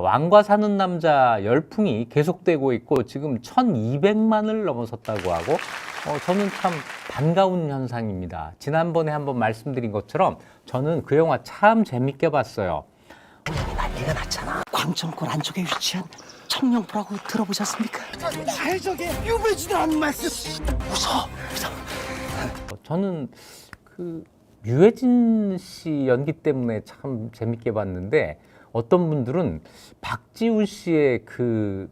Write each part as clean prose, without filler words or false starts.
왕과 사는 남자 열풍이 계속되고 있고 지금 1200만을 넘어섰다고 하고 저는 참 반가운 현상입니다. 지난번에 한번 말씀드린 것처럼 저는 그 영화 참 재밌게 봤어요. 난리가 났잖아. 광천골 안쪽에 위치한 청룡포라고 들어보셨습니까? 해적의 유배지도 않는 말씀. 무서워. 저는 그 유해진 씨 연기 때문에 참 재밌게 봤는데 어떤 분들은 박지훈 씨의 그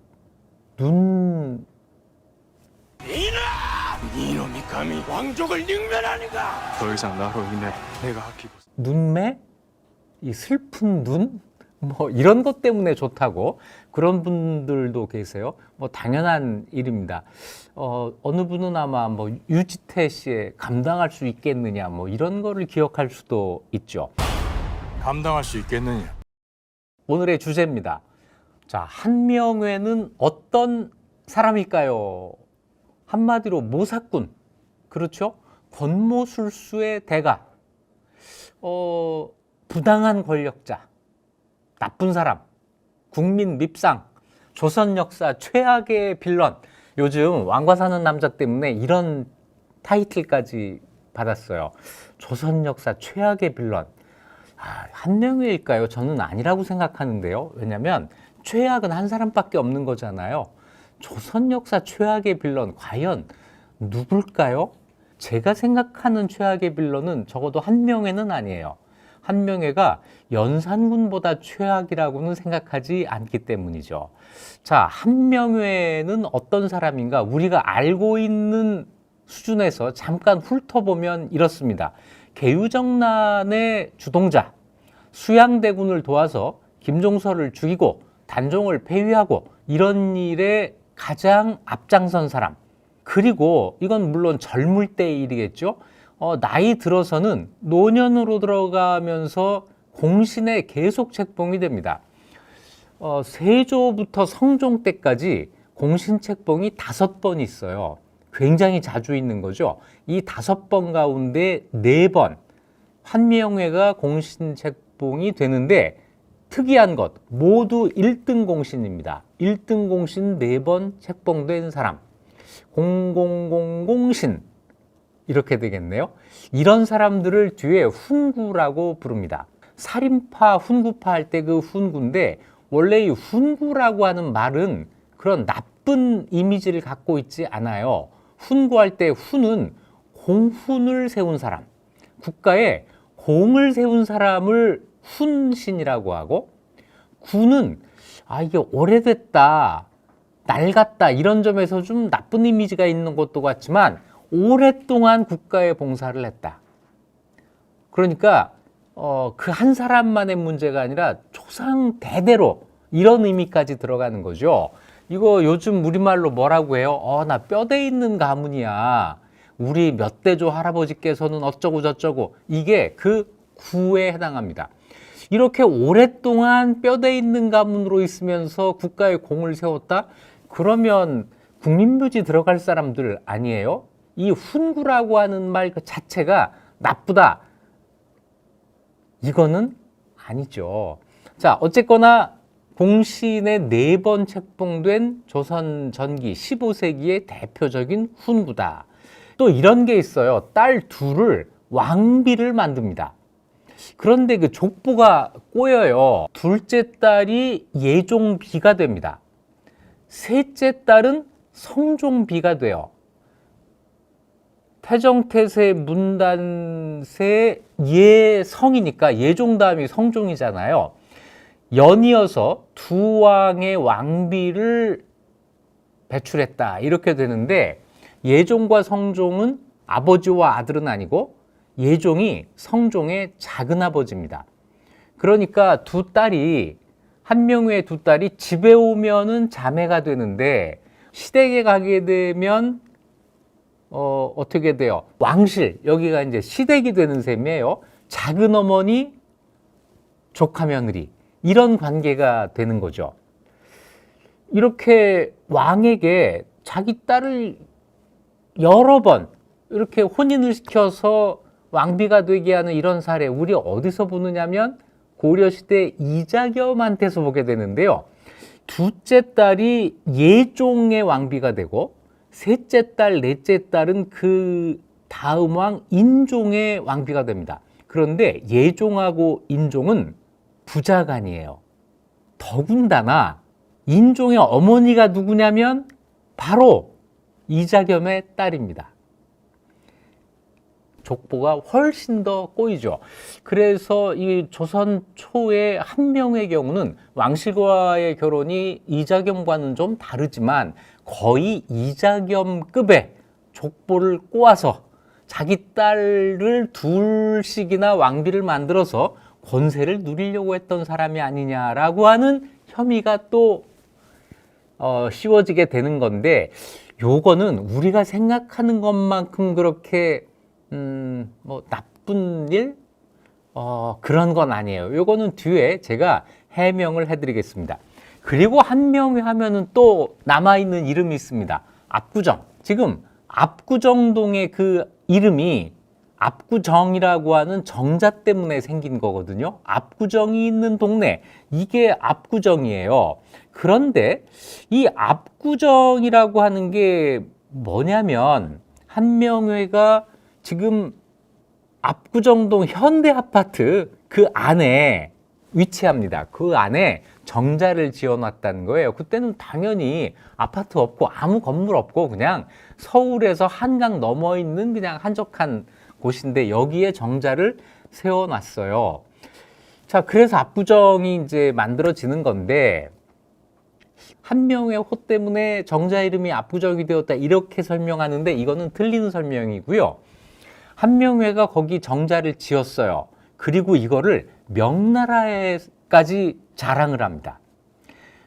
이놈이 감히 왕족을 능멸하는가? 더 이상 나로 인해 내가 아끼고 눈매? 이 슬픈 눈? 뭐 이런 것 때문에 좋다고 그런 분들도 계세요. 뭐 당연한 일입니다. 어느 분은 아마 뭐 유지태 씨의 감당할 수 있겠느냐 뭐 이런 거를 기억할 수도 있죠. 감당할 수 있겠느냐? 오늘의 주제입니다. 자, 한명회는 어떤 사람일까요? 한마디로 모사꾼, 그렇죠? 권모술수의 대가, 부당한 권력자, 나쁜 사람, 국민 밉상, 조선 역사 최악의 빌런. 요즘 왕과 사는 남자 때문에 이런 타이틀까지 받았어요. 조선 역사 최악의 빌런. 한명회일까요? 저는 아니라고 생각하는데요. 왜냐하면 최악은 한 사람밖에 없는 거잖아요. 조선 역사 최악의 빌런 과연 누굴까요? 제가 생각하는 최악의 빌런은 적어도 한명회는 아니에요. 한명회가 연산군보다 최악이라고는 생각하지 않기 때문이죠. 자, 한명회는 어떤 사람인가? 우리가 알고 있는 수준에서 잠깐 훑어보면 이렇습니다. 개유정난의 주동자, 수양대군을 도와서 김종서를 죽이고 단종을 폐위하고 이런 일에 가장 앞장선 사람. 그리고 이건 물론 젊을 때의 일이겠죠. 나이 들어서는 노년으로 들어가면서 공신에 계속 책봉이 됩니다. 세조부터 성종 때까지 공신 책봉이 5번 있어요. 굉장히 자주 있는 거죠. 이 5번 가운데 4번 한명회가 공신 책봉이 되는데 특이한 것 모두 1등 공신입니다. 1등 공신 4번 책봉된 사람. 0000신 이렇게 되겠네요. 이런 사람들을 뒤에 훈구라고 부릅니다. 살인파, 훈구파 할 때 그 훈구인데 원래 이 훈구라고 하는 말은 그런 나쁜 이미지를 갖고 있지 않아요. 훈구할 때 훈은 공훈을 세운 사람, 국가에 공을 세운 사람을 훈신이라고 하고, 구는 이게 오래됐다, 낡았다 이런 점에서 좀 나쁜 이미지가 있는 것도 같지만 오랫동안 국가에 봉사를 했다. 그러니까 그 한 사람만의 문제가 아니라 조상 대대로 이런 의미까지 들어가는 거죠. 이거 요즘 우리말로 뭐라고 해요? 나 뼈대 있는 가문이야. 우리 몇 대조 할아버지께서는 어쩌고 저쩌고. 이게 그 구에 해당합니다. 이렇게 오랫동안 뼈대 있는 가문으로 있으면서 국가에 공을 세웠다? 그러면 국립묘지 들어갈 사람들 아니에요? 이 훈구라고 하는 말 그 자체가 나쁘다. 이거는 아니죠. 자, 어쨌거나 공신에 4번 책봉된 조선 전기 15세기의 대표적인 훈구다. 또 이런 게 있어요. 딸 둘을 왕비를 만듭니다. 그런데 그 족보가 꼬여요. 둘째 딸이 예종비가 됩니다. 셋째 딸은 성종비가 돼요. 태정태세 문단세 예성이니까 예종 다음이 성종이잖아요. 연이어서 두 왕의 왕비를 배출했다 이렇게 되는데 예종과 성종은 아버지와 아들은 아니고 예종이 성종의 작은아버지입니다. 그러니까 두 딸이 한명회의 두 딸이 집에 오면은 자매가 되는데 시댁에 가게 되면 어떻게 돼요? 왕실, 여기가 이제 시댁이 되는 셈이에요. 작은 어머니, 조카 며느리 이런 관계가 되는 거죠. 이렇게 왕에게 자기 딸을 여러 번 이렇게 혼인을 시켜서 왕비가 되게 하는 이런 사례 우리 어디서 보느냐면 그 고려시대 이자겸한테서 보게 되는데요. 둘째 딸이 예종의 왕비가 되고 셋째 딸, 넷째 딸은 그 다음 왕 인종의 왕비가 됩니다. 그런데 예종하고 인종은 부자간이에요. 더군다나 인종의 어머니가 누구냐면 바로 이자겸의 딸입니다. 족보가 훨씬 더 꼬이죠. 그래서 이 조선 초의 한명의 경우는 왕실과의 결혼이 이자겸과는 좀 다르지만 거의 이자겸급의 족보를 꼬아서 자기 딸을 둘씩이나 왕비를 만들어서 권세를 누리려고 했던 사람이 아니냐라고 하는 혐의가 또 씌워지게 되는 건데, 요거는 우리가 생각하는 것만큼 그렇게 뭐 나쁜 일 그런 건 아니에요. 요거는 뒤에 제가 해명을 해드리겠습니다. 그리고 한명회 하면은 또 남아있는 이름이 있습니다. 압구정. 지금 압구정동의 그 이름이 압구정이라고 하는 정자 때문에 생긴 거거든요. 압구정이 있는 동네, 이게 압구정이에요. 그런데 이 압구정이라고 하는 게 뭐냐면 한명회가 지금 압구정동 현대아파트 그 안에 위치합니다. 그 안에 정자를 지어놨다는 거예요. 그때는 당연히 아파트 없고 아무 건물 없고 그냥 서울에서 한강 넘어 있는 그냥 한적한 곳인데 여기에 정자를 세워놨어요. 자, 그래서 압구정이 이제 만들어지는 건데, 한명의 호 때문에 정자 이름이 압구정이 되었다 이렇게 설명하는데 이거는 틀린 설명이고요. 한명회가 거기 정자를 지었어요. 그리고 이거를 명나라에까지 자랑을 합니다.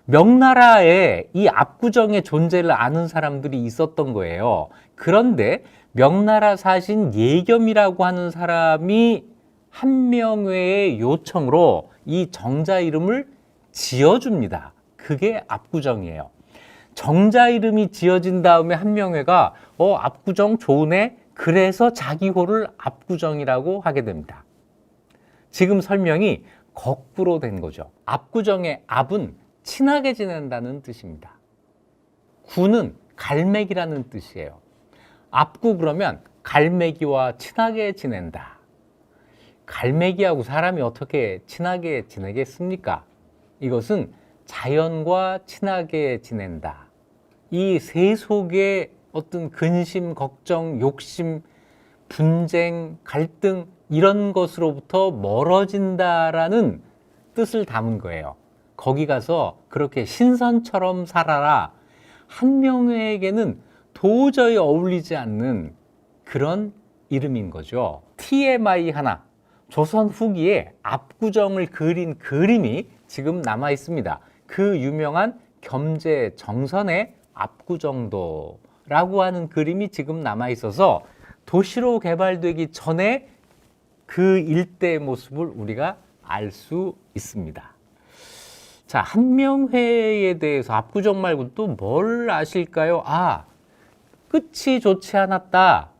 명나라에 이 압구정의 존재를 아는 사람들이 있었던 거예요. 그런데 명나라 사신 예겸이라고 하는 사람이 한명회의 요청으로 이 정자 이름을 지어줍니다. 그게 압구정이에요. 정자 이름이 지어진 다음에 한명회가 압구정 좋으네. 그래서 자기 호를 압구정이라고 하게 됩니다. 지금 설명이 거꾸로 된 거죠. 압구정의 압은 친하게 지낸다는 뜻입니다. 구는 갈매기라는 뜻이에요. 압구 그러면 갈매기와 친하게 지낸다. 갈매기하고 사람이 어떻게 친하게 지내겠습니까? 이것은 자연과 친하게 지낸다. 이 세속의 어떤 근심, 걱정, 욕심, 분쟁, 갈등 이런 것으로부터 멀어진다라는 뜻을 담은 거예요. 거기 가서 그렇게 신선처럼 살아라. 한명회에게는 도저히 어울리지 않는 그런 이름인 거죠. TMI 하나. 조선 후기에 압구정을 그린 그림이 지금 남아 있습니다. 그 유명한 겸재 정선의 압구정도라고 하는 그림이 지금 남아 있어서 도시로 개발되기 전에 그 일대의 모습을 우리가 알 수 있습니다. 자, 한명회에 대해서 압구정 말고 또 뭘 아실까요? 끝이 좋지 않았다.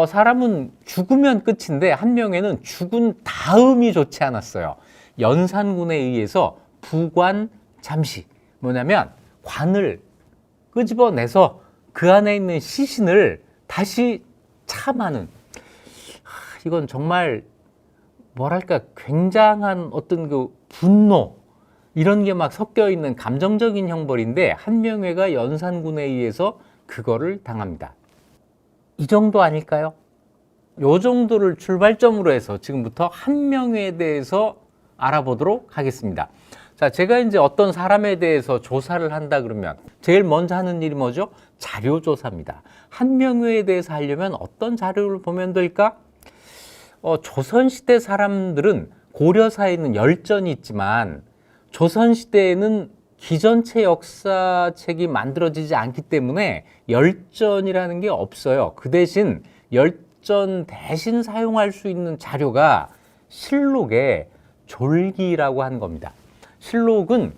사람은 죽으면 끝인데 한명회는 죽은 다음이 좋지 않았어요. 연산군에 의해서 부관 잠시, 뭐냐면 관을 끄집어내서 그 안에 있는 시신을 다시 참하는, 이건 정말 뭐랄까 굉장한 어떤 그 분노 이런 게 막 섞여 있는 감정적인 형벌인데 한명회가 연산군에 의해서 그거를 당합니다. 이 정도 아닐까요? 요 정도를 출발점으로 해서 지금부터 한명회에 대해서 알아보도록 하겠습니다. 자, 제가 이제 어떤 사람에 대해서 조사를 한다 그러면 제일 먼저 하는 일이 뭐죠? 자료 조사입니다. 한명회에 대해서 하려면 어떤 자료를 보면 될까? 조선시대 사람들은 고려사에는 열전이 있지만 조선시대에는 기전체 역사책이 만들어지지 않기 때문에 열전이라는 게 없어요. 그 대신 열전 대신 사용할 수 있는 자료가 실록의 졸기라고 하는 겁니다. 실록은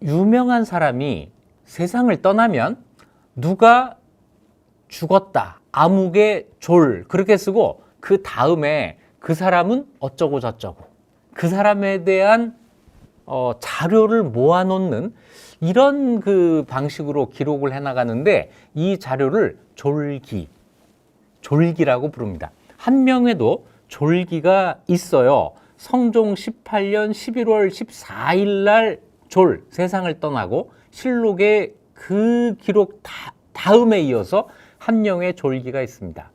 유명한 사람이 세상을 떠나면 누가 죽었다, 암흑의 졸 그렇게 쓰고 그 다음에 그 사람은 어쩌고 저쩌고 그 사람에 대한 자료를 모아놓는 이런 그 방식으로 기록을 해나가는데 이 자료를 졸기라고 부릅니다. 한명에도 졸기가 있어요. 성종 18년 11월 14일 날 세상을 떠나고 실록의 그 기록 다음에 이어서 한명의 졸기가 있습니다.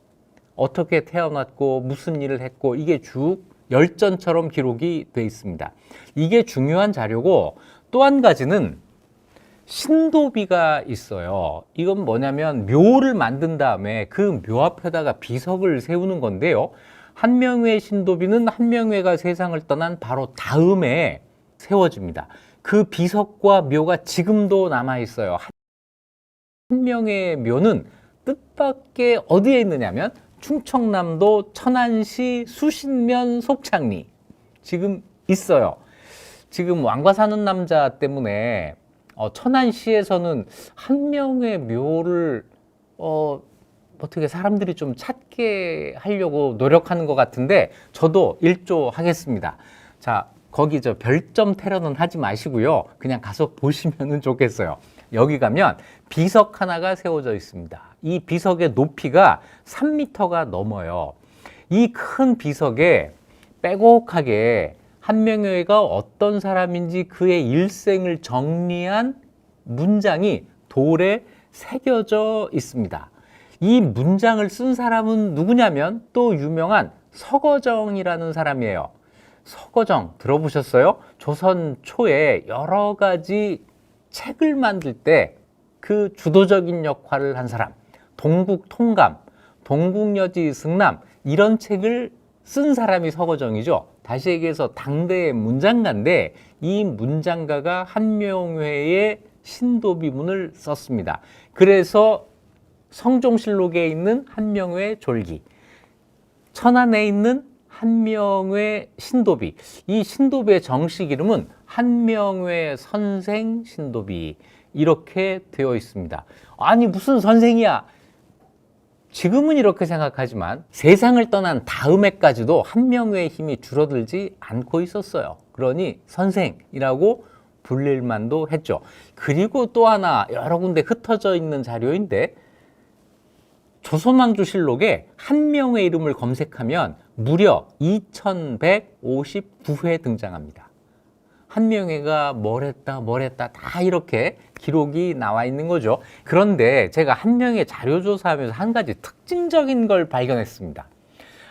어떻게 태어났고 무슨 일을 했고 이게 쭉 열전처럼 기록이 돼 있습니다. 이게 중요한 자료고 또 한 가지는 신도비가 있어요. 이건 뭐냐면 묘를 만든 다음에 그 묘 앞에다가 비석을 세우는 건데요. 한명회 신도비는 한명회가 세상을 떠난 바로 다음에 세워집니다. 그 비석과 묘가 지금도 남아 있어요. 한명회 묘는 뜻밖의 어디에 있느냐면 충청남도 천안시 수신면 속창리 지금 있어요. 지금 왕과 사는 남자 때문에 천안시에서는 한명회 묘를 어떻게 사람들이 좀 찾게 하려고 노력하는 것 같은데 저도 일조하겠습니다. 자, 거기 저 별점 테러는 하지 마시고요. 그냥 가서 보시면 좋겠어요. 여기 가면 비석 하나가 세워져 있습니다. 이 비석의 높이가 3m가 넘어요. 이 큰 비석에 빼곡하게 한명회가 어떤 사람인지 그의 일생을 정리한 문장이 돌에 새겨져 있습니다. 이 문장을 쓴 사람은 누구냐면 또 유명한 서거정이라는 사람이에요. 서거정 들어보셨어요? 조선 초에 여러 가지 책을 만들 때 그 주도적인 역할을 한 사람, 동국통감, 동국여지 승남 이런 책을 쓴 사람이 서거정이죠. 다시 얘기해서 당대의 문장가인데 이 문장가가 한명회의 신도비문을 썼습니다. 그래서 성종실록에 있는 한명회 졸기, 천안에 있는 한명회 신도비, 이 신도비의 정식 이름은 한명회 선생 신도비 이렇게 되어 있습니다. 아니 무슨 선생이야? 지금은 이렇게 생각하지만 세상을 떠난 다음에까지도 한명회의 힘이 줄어들지 않고 있었어요. 그러니 선생이라고 불릴 만도 했죠. 그리고 또 하나 여러 군데 흩어져 있는 자료인데 조선왕조실록에 한명회 이름을 검색하면 무려 2159회 등장합니다. 한명회가 뭘 했다 다 이렇게 기록이 나와 있는 거죠. 그런데 제가 한명회 자료조사하면서 한 가지 특징적인 걸 발견했습니다.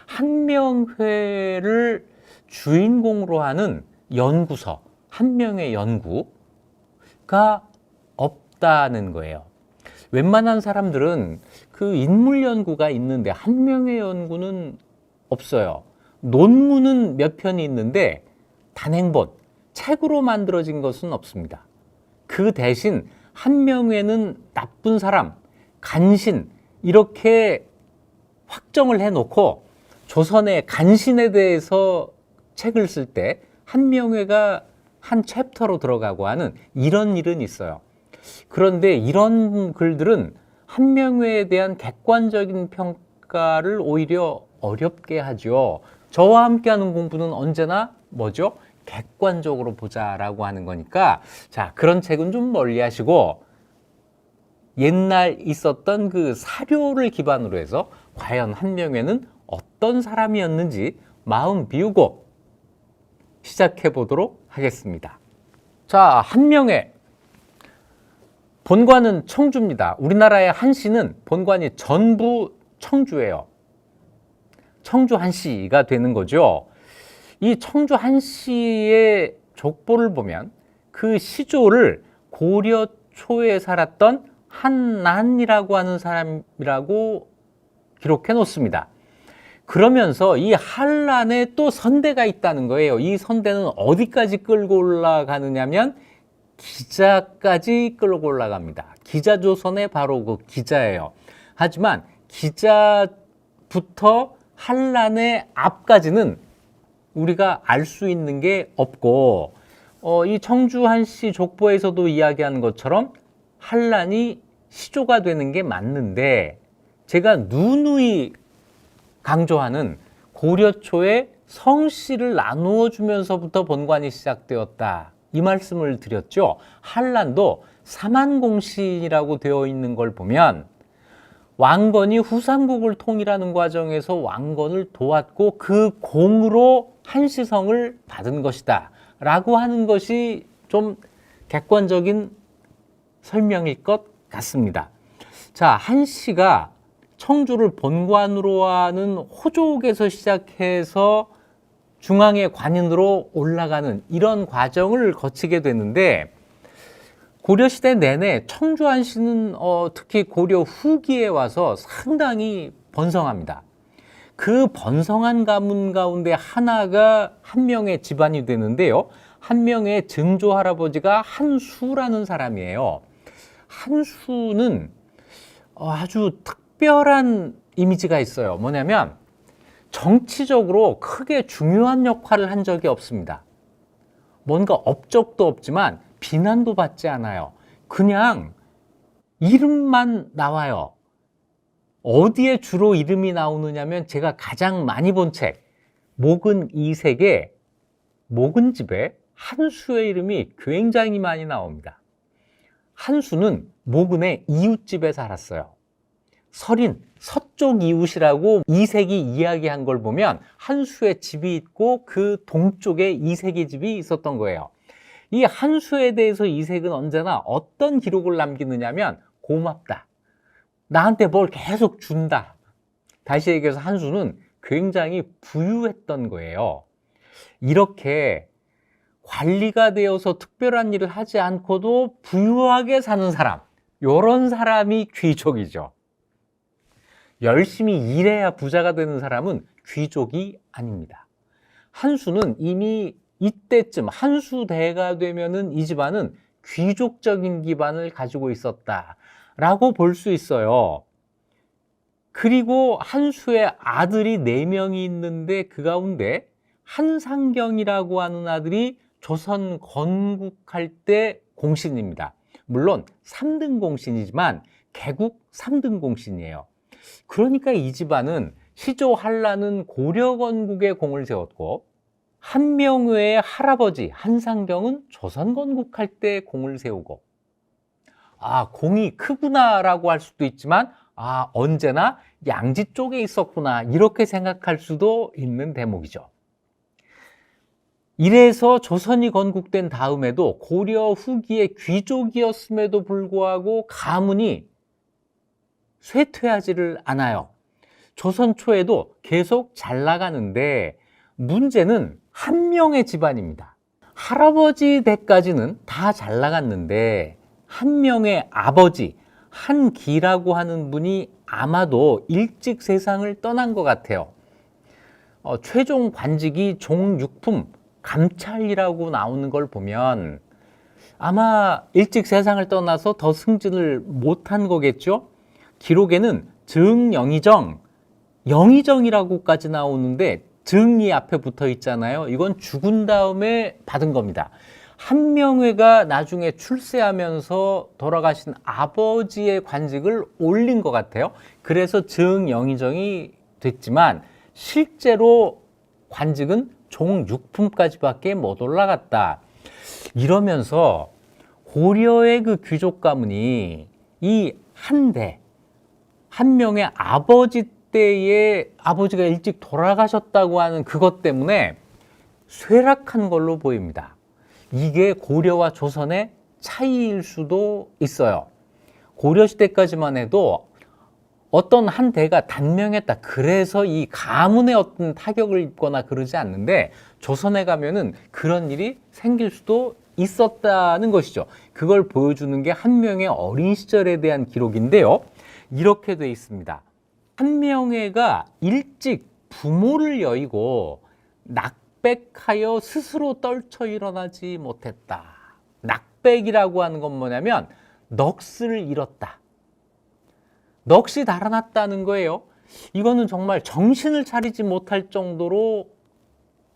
한명회를 주인공으로 하는 연구서, 한명회 연구가 없다는 거예요. 웬만한 사람들은 그 인물 연구가 있는데 한명회 연구는 없어요. 논문은 몇 편이 있는데 단행본, 책으로 만들어진 것은 없습니다. 그 대신 한명회는 나쁜 사람, 간신 이렇게 확정을 해놓고 조선의 간신에 대해서 책을 쓸 때 한명회가 한 챕터로 들어가고 하는 이런 일은 있어요. 그런데 이런 글들은 한명회에 대한 객관적인 평가를 오히려 어렵게 하죠. 저와 함께하는 공부는 언제나 뭐죠? 객관적으로 보자라고 하는 거니까 자, 그런 책은 좀 멀리 하시고 옛날 있었던 그 사료를 기반으로 해서 과연 한명회는 어떤 사람이었는지 마음 비우고 시작해 보도록 하겠습니다. 자, 한명회 본관은 청주입니다. 우리나라의 한시는 본관이 전부 청주예요. 청주 한시가 되는 거죠. 이 청주 한시의 족보를 보면 그 시조를 고려 초에 살았던 한난이라고 하는 사람이라고 기록해 놓습니다. 그러면서 이 한란에 또 선대가 있다는 거예요. 이 선대는 어디까지 끌고 올라가느냐면 기자까지 끌고 올라갑니다. 기자조선의 바로 그 기자예요. 하지만 기자부터 한란의 앞까지는 우리가 알 수 있는 게 없고 이 청주 한시 족보에서도 이야기하는 것처럼 한란이 시조가 되는 게 맞는데 제가 누누이 강조하는 고려 초의 성씨를 나누어 주면서부터 번관이 시작되었다. 이 말씀을 드렸죠. 한란도 삼한공신이라고 되어 있는 걸 보면 왕건이 후삼국을 통일하는 과정에서 왕건을 도왔고 그 공으로 한시성을 받은 것이다 라고 하는 것이 좀 객관적인 설명일 것 같습니다. 자, 한씨가 청주를 본관으로 하는 호족에서 시작해서 중앙의 관인으로 올라가는 이런 과정을 거치게 되는데, 고려시대 내내 청주 한씨는 특히 고려 후기에 와서 상당히 번성합니다. 그 번성한 가문 가운데 하나가 한 명의 집안이 되는데요. 한 명의 증조 할아버지가 한수라는 사람이에요. 한수는 아주 특별한 이미지가 있어요. 뭐냐면 정치적으로 크게 중요한 역할을 한 적이 없습니다. 뭔가 업적도 없지만 비난도 받지 않아요. 그냥 이름만 나와요. 어디에 주로 이름이 나오느냐면 제가 가장 많이 본 책 목은 이색의 목은집에 한수의 이름이 굉장히 많이 나옵니다. 한수는 목은의 이웃집에 살았어요. 설인 서쪽 이웃이라고 이색이 이야기한 걸 보면 한수의 집이 있고 그 동쪽에 이색의 집이 있었던 거예요. 이 한수에 대해서 이색은 언제나 어떤 기록을 남기느냐면 고맙다. 나한테 뭘 계속 준다. 다시 얘기해서 한수는 굉장히 부유했던 거예요. 이렇게 관리가 되어서 특별한 일을 하지 않고도 부유하게 사는 사람, 이런 사람이 귀족이죠. 열심히 일해야 부자가 되는 사람은 귀족이 아닙니다. 한수는 이미 이때쯤 한수대가 되면은 이 집안은 귀족적인 기반을 가지고 있었다라고 볼 수 있어요. 그리고 한수의 아들이 4명이 있는데 그 가운데 한상경이라고 하는 아들이 조선 건국할 때 공신입니다. 물론 3등 공신이지만 개국 3등 공신이에요. 그러니까 이 집안은 시조 한란은 고려 건국에 공을 세웠고 한명회의 할아버지 한상경은 조선 건국할 때 공을 세우고, 공이 크구나라고 할 수도 있지만 언제나 양지 쪽에 있었구나 이렇게 생각할 수도 있는 대목이죠. 이래서 조선이 건국된 다음에도 고려 후기의 귀족이었음에도 불구하고 가문이 쇠퇴하지를 않아요. 조선 초에도 계속 잘 나가는데 문제는 한 명의 집안입니다. 할아버지 때까지는 다 잘 나갔는데 한 명의 아버지 한기라고 하는 분이 아마도 일찍 세상을 떠난 것 같아요. 최종 관직이 종육품 감찰이라고 나오는 걸 보면 아마 일찍 세상을 떠나서 더 승진을 못한 거겠죠. 기록에는 증영의정, 영의정이라고까지 나오는데 증이 앞에 붙어 있잖아요. 이건 죽은 다음에 받은 겁니다. 한명회가 나중에 출세하면서 돌아가신 아버지의 관직을 올린 것 같아요. 그래서 증영의정이 됐지만 실제로 관직은 종육품까지밖에 못 올라갔다. 이러면서 고려의 그 귀족 가문이 이 한대, 한 명의 아버지 때에 아버지가 일찍 돌아가셨다고 하는 그것 때문에 쇠락한 걸로 보입니다. 이게 고려와 조선의 차이일 수도 있어요. 고려시대까지만 해도 어떤 한 대가 단명했다. 그래서 이 가문에 어떤 타격을 입거나 그러지 않는데 조선에 가면은 그런 일이 생길 수도 있었다는 것이죠. 그걸 보여주는 게 한명의 어린 시절에 대한 기록인데요. 이렇게 돼 있습니다. 한명회가 일찍 부모를 여의고 낙백하여 스스로 떨쳐 일어나지 못했다. 낙백이라고 하는 건 뭐냐면 넋을 잃었다. 넋이 달아났다는 거예요. 이거는 정말 정신을 차리지 못할 정도로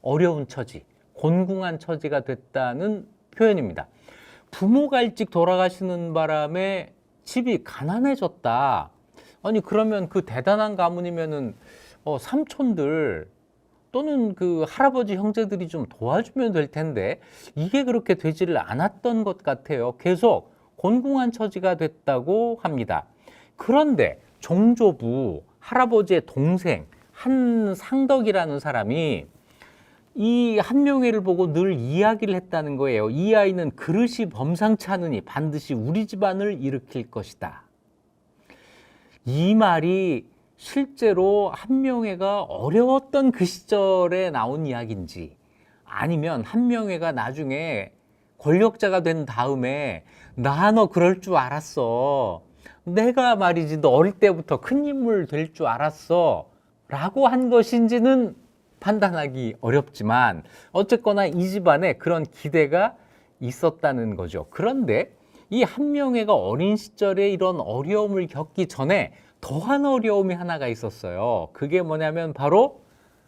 어려운 처지, 곤궁한 처지가 됐다는 표현입니다. 부모가 일찍 돌아가시는 바람에 집이 가난해졌다. 아니 그러면 그 대단한 가문이면은 삼촌들 또는 그 할아버지 형제들이 좀 도와주면 될 텐데 이게 그렇게 되지를 않았던 것 같아요. 계속 곤궁한 처지가 됐다고 합니다. 그런데 종조부 할아버지의 동생 한상덕이라는 사람이 이 한명회를 보고 늘 이야기를 했다는 거예요. 이 아이는 그릇이 범상치 않으니 반드시 우리 집안을 일으킬 것이다. 이 말이 실제로 한명회가 어려웠던 그 시절에 나온 이야기인지 아니면 한명회가 나중에 권력자가 된 다음에 나 너 그럴 줄 알았어. 내가 말이지 너 어릴 때부터 큰 인물 될 줄 알았어. 라고 한 것인지는 판단하기 어렵지만 어쨌거나 이 집안에 그런 기대가 있었다는 거죠. 그런데 이 한명회가 어린 시절에 이런 어려움을 겪기 전에 더한 어려움이 하나가 있었어요. 그게 뭐냐면 바로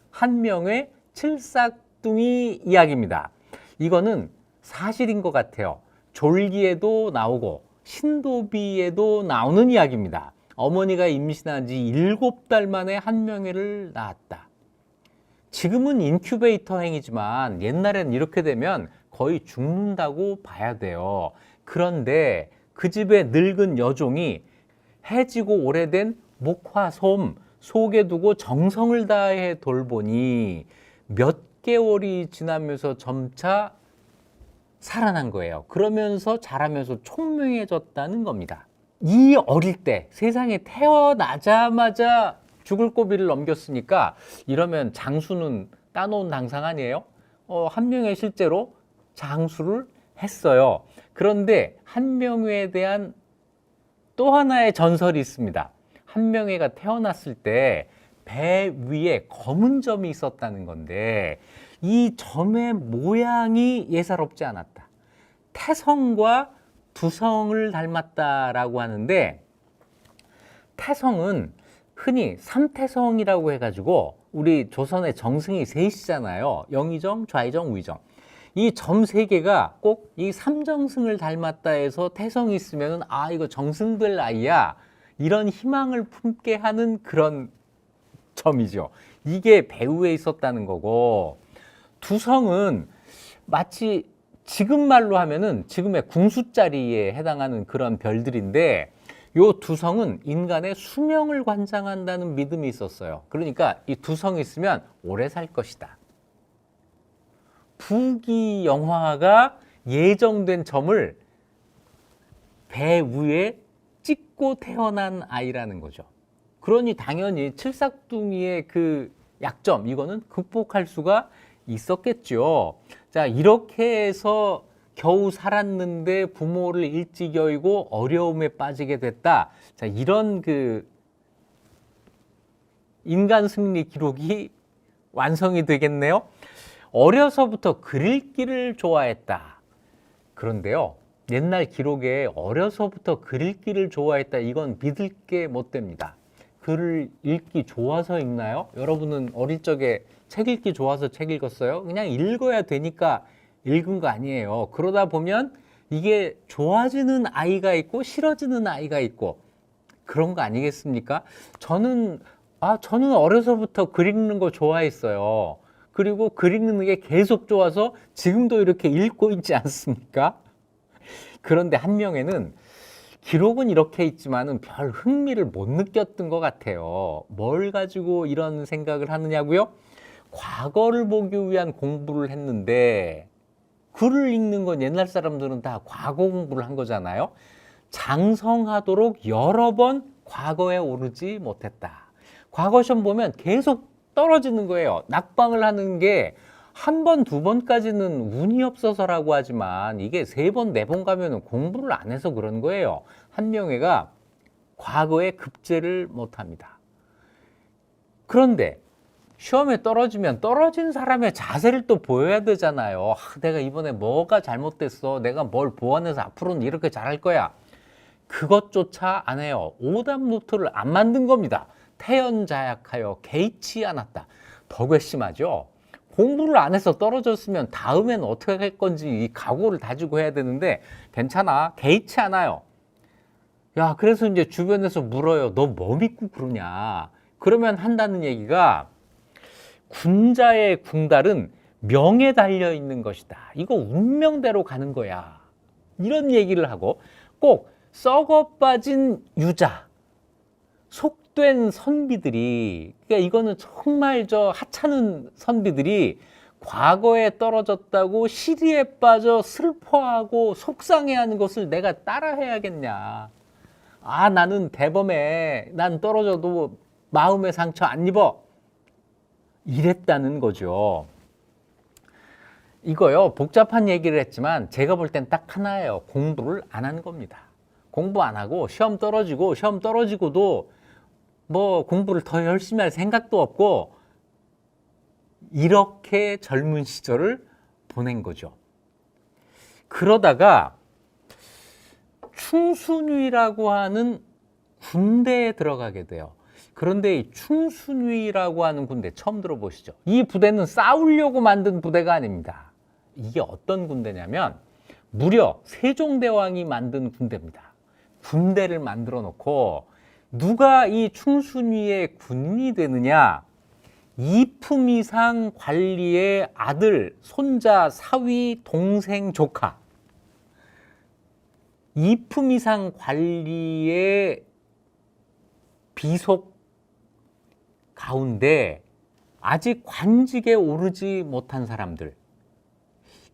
한명회 칠삭둥이 이야기입니다. 이거는 사실인 것 같아요. 졸기에도 나오고 신도비에도 나오는 이야기입니다. 어머니가 임신한 지 7달 만에 한명회를 낳았다. 지금은 인큐베이터 행위지만 옛날엔 이렇게 되면 거의 죽는다고 봐야 돼요. 그런데 그 집의 늙은 여종이 해지고 오래된 목화솜 속에 두고 정성을 다해 돌보니 몇 개월이 지나면서 점차 살아난 거예요. 그러면서 자라면서 총명해졌다는 겁니다. 이 어릴 때 세상에 태어나자마자 죽을 고비를 넘겼으니까 이러면 장수는 따놓은 당상 아니에요? 한명회 실제로 장수를 했어요. 그런데 한명회에 대한 또 하나의 전설이 있습니다. 한명회가 태어났을 때 배 위에 검은 점이 있었다는 건데 이 점의 모양이 예사롭지 않았다. 태성과 두성을 닮았다라고 하는데 태성은 흔히 삼태성이라고 해가지고 우리 조선의 정승이 셋이잖아요. 영의정, 좌의정, 우의정. 이 점 세 개가 꼭 이 삼정승을 닮았다 해서 태성이 있으면 아 이거 정승될 아이야 이런 희망을 품게 하는 그런 점이죠. 이게 배후에 있었다는 거고 두성은 마치 지금 말로 하면은 지금의 궁수자리에 해당하는 그런 별들인데 요 두성은 인간의 수명을 관장한다는 믿음이 있었어요. 그러니까 이 두성이 있으면 오래 살 것이다. 부귀영화가 예정된 점을 배 위에 찍고 태어난 아이라는 거죠. 그러니 당연히 칠삭둥이의 그 약점 이거는 극복할 수가 있었겠죠. 자, 이렇게 해서 겨우 살았는데 부모를 일찍 여의고 어려움에 빠지게 됐다. 자, 이런 그 인간 승리 기록이 완성이 되겠네요. 어려서부터 글 읽기를 좋아했다. 그런데요, 옛날 기록에 어려서부터 글 읽기를 좋아했다. 이건 믿을 게 못 됩니다. 글을 읽기 좋아서 읽나요? 여러분은 어릴 적에 책 읽기 좋아서 책 읽었어요? 그냥 읽어야 되니까 읽은 거 아니에요. 그러다 보면 이게 좋아지는 아이가 있고 싫어지는 아이가 있고 그런 거 아니겠습니까? 저는 어려서부터 글 읽는 거 좋아했어요. 그리고 글 읽는 게 계속 좋아서 지금도 이렇게 읽고 있지 않습니까? 그런데 한명회는 기록은 이렇게 있지만은 별 흥미를 못 느꼈던 것 같아요. 뭘 가지고 이런 생각을 하느냐고요? 과거를 보기 위한 공부를 했는데 글을 읽는 건 옛날 사람들은 다 과거 공부를 한 거잖아요. 장성하도록 여러 번 과거에 오르지 못했다. 과거 시험 보면 계속 떨어지는 거예요. 낙방을 하는 게 한 번, 두 번까지는 운이 없어서라고 하지만 이게 세 번, 네 번 가면 공부를 안 해서 그런 거예요. 한명회가 과거에 급제를 못합니다. 그런데 시험에 떨어지면 떨어진 사람의 자세를 또 보여야 되잖아요. 내가 이번에 뭐가 잘못됐어. 내가 뭘 보완해서 앞으로는 이렇게 잘할 거야. 그것조차 안 해요. 오답 노트를 안 만든 겁니다. 태연자약하여 개의치 않았다. 더 괘씸하죠. 공부를 안 해서 떨어졌으면 다음에는 어떻게 할 건지 이 각오를 다지고 해야 되는데 괜찮아. 개의치 않아요. 야, 그래서 이제 주변에서 물어요. 너 뭐 믿고 그러냐. 그러면 한다는 얘기가 군자의 궁달은 명에 달려 있는 것이다. 이거 운명대로 가는 거야. 이런 얘기를 하고 꼭 썩어 빠진 유자, 속된 선비들이, 그러니까 이거는 정말 저 하찮은 선비들이 과거에 떨어졌다고 시리에 빠져 슬퍼하고 속상해하는 것을 내가 따라해야겠냐. 아, 나는 대범해. 난 떨어져도 마음의 상처 안 입어. 이랬다는 거죠. 이거요, 복잡한 얘기를 했지만 제가 볼 땐 딱 하나예요. 공부를 안 하는 겁니다. 공부 안 하고 시험 떨어지고도 뭐 공부를 더 열심히 할 생각도 없고 이렇게 젊은 시절을 보낸 거죠. 그러다가 충순위라고 하는 군대에 들어가게 돼요. 그런데 이 충순위라고 하는 군대 처음 들어보시죠? 이 부대는 싸우려고 만든 부대가 아닙니다. 이게 어떤 군대냐면 무려 세종대왕이 만든 군대입니다. 군대를 만들어 놓고 누가 이 충순위의 군인이 되느냐? 이품이상 관리의 아들, 손자, 사위, 동생, 조카. 이품이상 관리의 비속 가운데 아직 관직에 오르지 못한 사람들.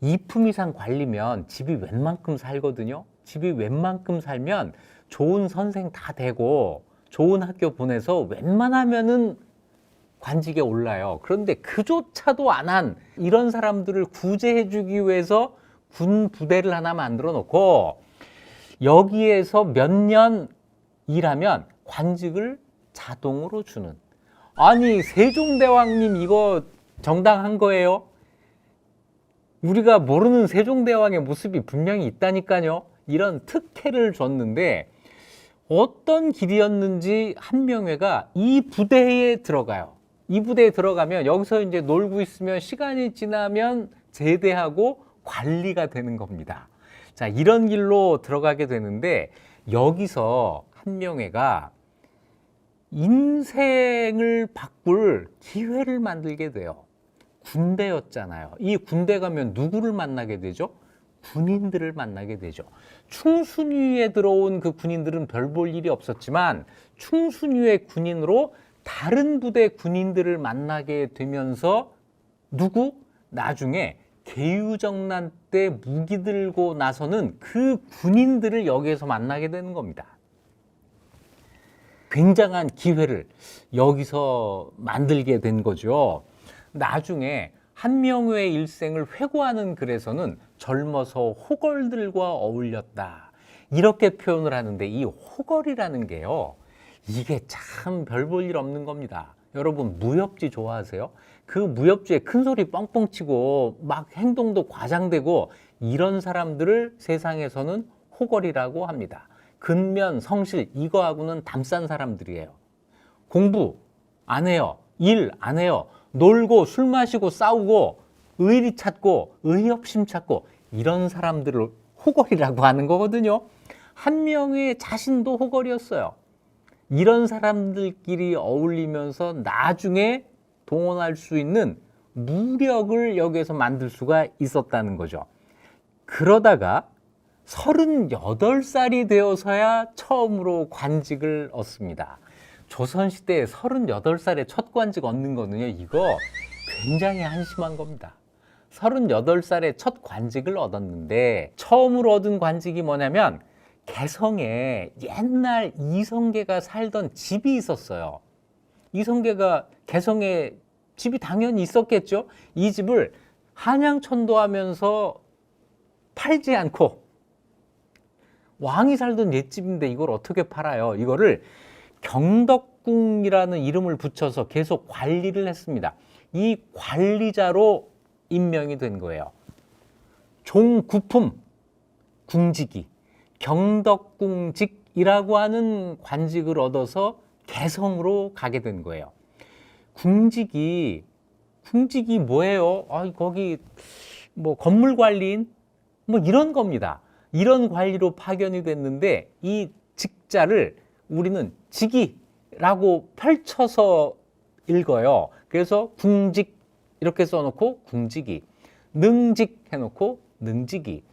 이품이상 관리면 집이 웬만큼 살거든요. 집이 웬만큼 살면 좋은 선생 다 되고 좋은 학교 보내서 웬만하면은 관직에 올라요. 그런데 그조차도 안 한 이런 사람들을 구제해 주기 위해서 군 부대를 하나 만들어 놓고 여기에서 몇 년 일하면 관직을 자동으로 주는. 아니, 세종대왕님 이거 정당한 거예요? 우리가 모르는 세종대왕의 모습이 분명히 있다니까요. 이런 특혜를 줬는데 어떤 길이었는지 한명회가 이 부대에 들어가요. 이 부대에 들어가면 여기서 이제 놀고 있으면 시간이 지나면 제대하고 관리가 되는 겁니다. 자, 이런 길로 들어가게 되는데 여기서 한명회가 인생을 바꿀 기회를 만들게 돼요. 군대였잖아요. 이 군대 가면 누구를 만나게 되죠? 군인들을 만나게 되죠. 충순위에 들어온 그 군인들은 별 볼 일이 없었지만 충순위의 군인으로 다른 부대 군인들을 만나게 되면서 누구? 나중에 개유정난 때 무기 들고 나서는 그 군인들을 여기에서 만나게 되는 겁니다. 굉장한 기회를 여기서 만들게 된 거죠. 나중에 한명회의 일생을 회고하는 글에서는 젊어서 호걸들과 어울렸다. 이렇게 표현을 하는데 이 호걸이라는 게요. 이게 참 별 볼 일 없는 겁니다. 여러분 무협지 좋아하세요? 그 무협지에 큰 소리 뻥뻥 치고 막 행동도 과장되고 이런 사람들을 세상에서는 호걸이라고 합니다. 근면, 성실 이거하고는 담싼 사람들이에요. 공부 안 해요. 일 안 해요. 놀고 술 마시고 싸우고 의리 찾고 의협심 찾고 이런 사람들을 호걸이라고 하는 거거든요. 한명회 자신도 호걸이었어요. 이런 사람들끼리 어울리면서 나중에 동원할 수 있는 무력을 여기에서 만들 수가 있었다는 거죠. 그러다가 38살이 되어서야 처음으로 관직을 얻습니다. 조선시대에 38살에 첫 관직 얻는 거는요, 이거 굉장히 한심한 겁니다. 38살에 첫 관직을 얻었는데 처음으로 얻은 관직이 뭐냐면 개성에 옛날 이성계가 살던 집이 있었어요. 이성계가 개성에 집이 당연히 있었겠죠. 이 집을 한양천도하면서 팔지 않고 왕이 살던 옛집인데 이걸 어떻게 팔아요? 이거를 경덕궁이라는 이름을 붙여서 계속 관리를 했습니다. 이 관리자로 임명이 된 거예요. 종구품 궁직이 경덕궁직이라고 하는 관직을 얻어서 개성으로 가게 된 거예요. 궁직이 뭐예요? 거기 뭐 건물 관리인 뭐 이런 겁니다. 이런 관리로 파견이 됐는데 이 직자를 우리는 직이라고 펼쳐서 읽어요. 그래서 궁직 이렇게 써놓고 궁직이, 능직 해놓고 능직이,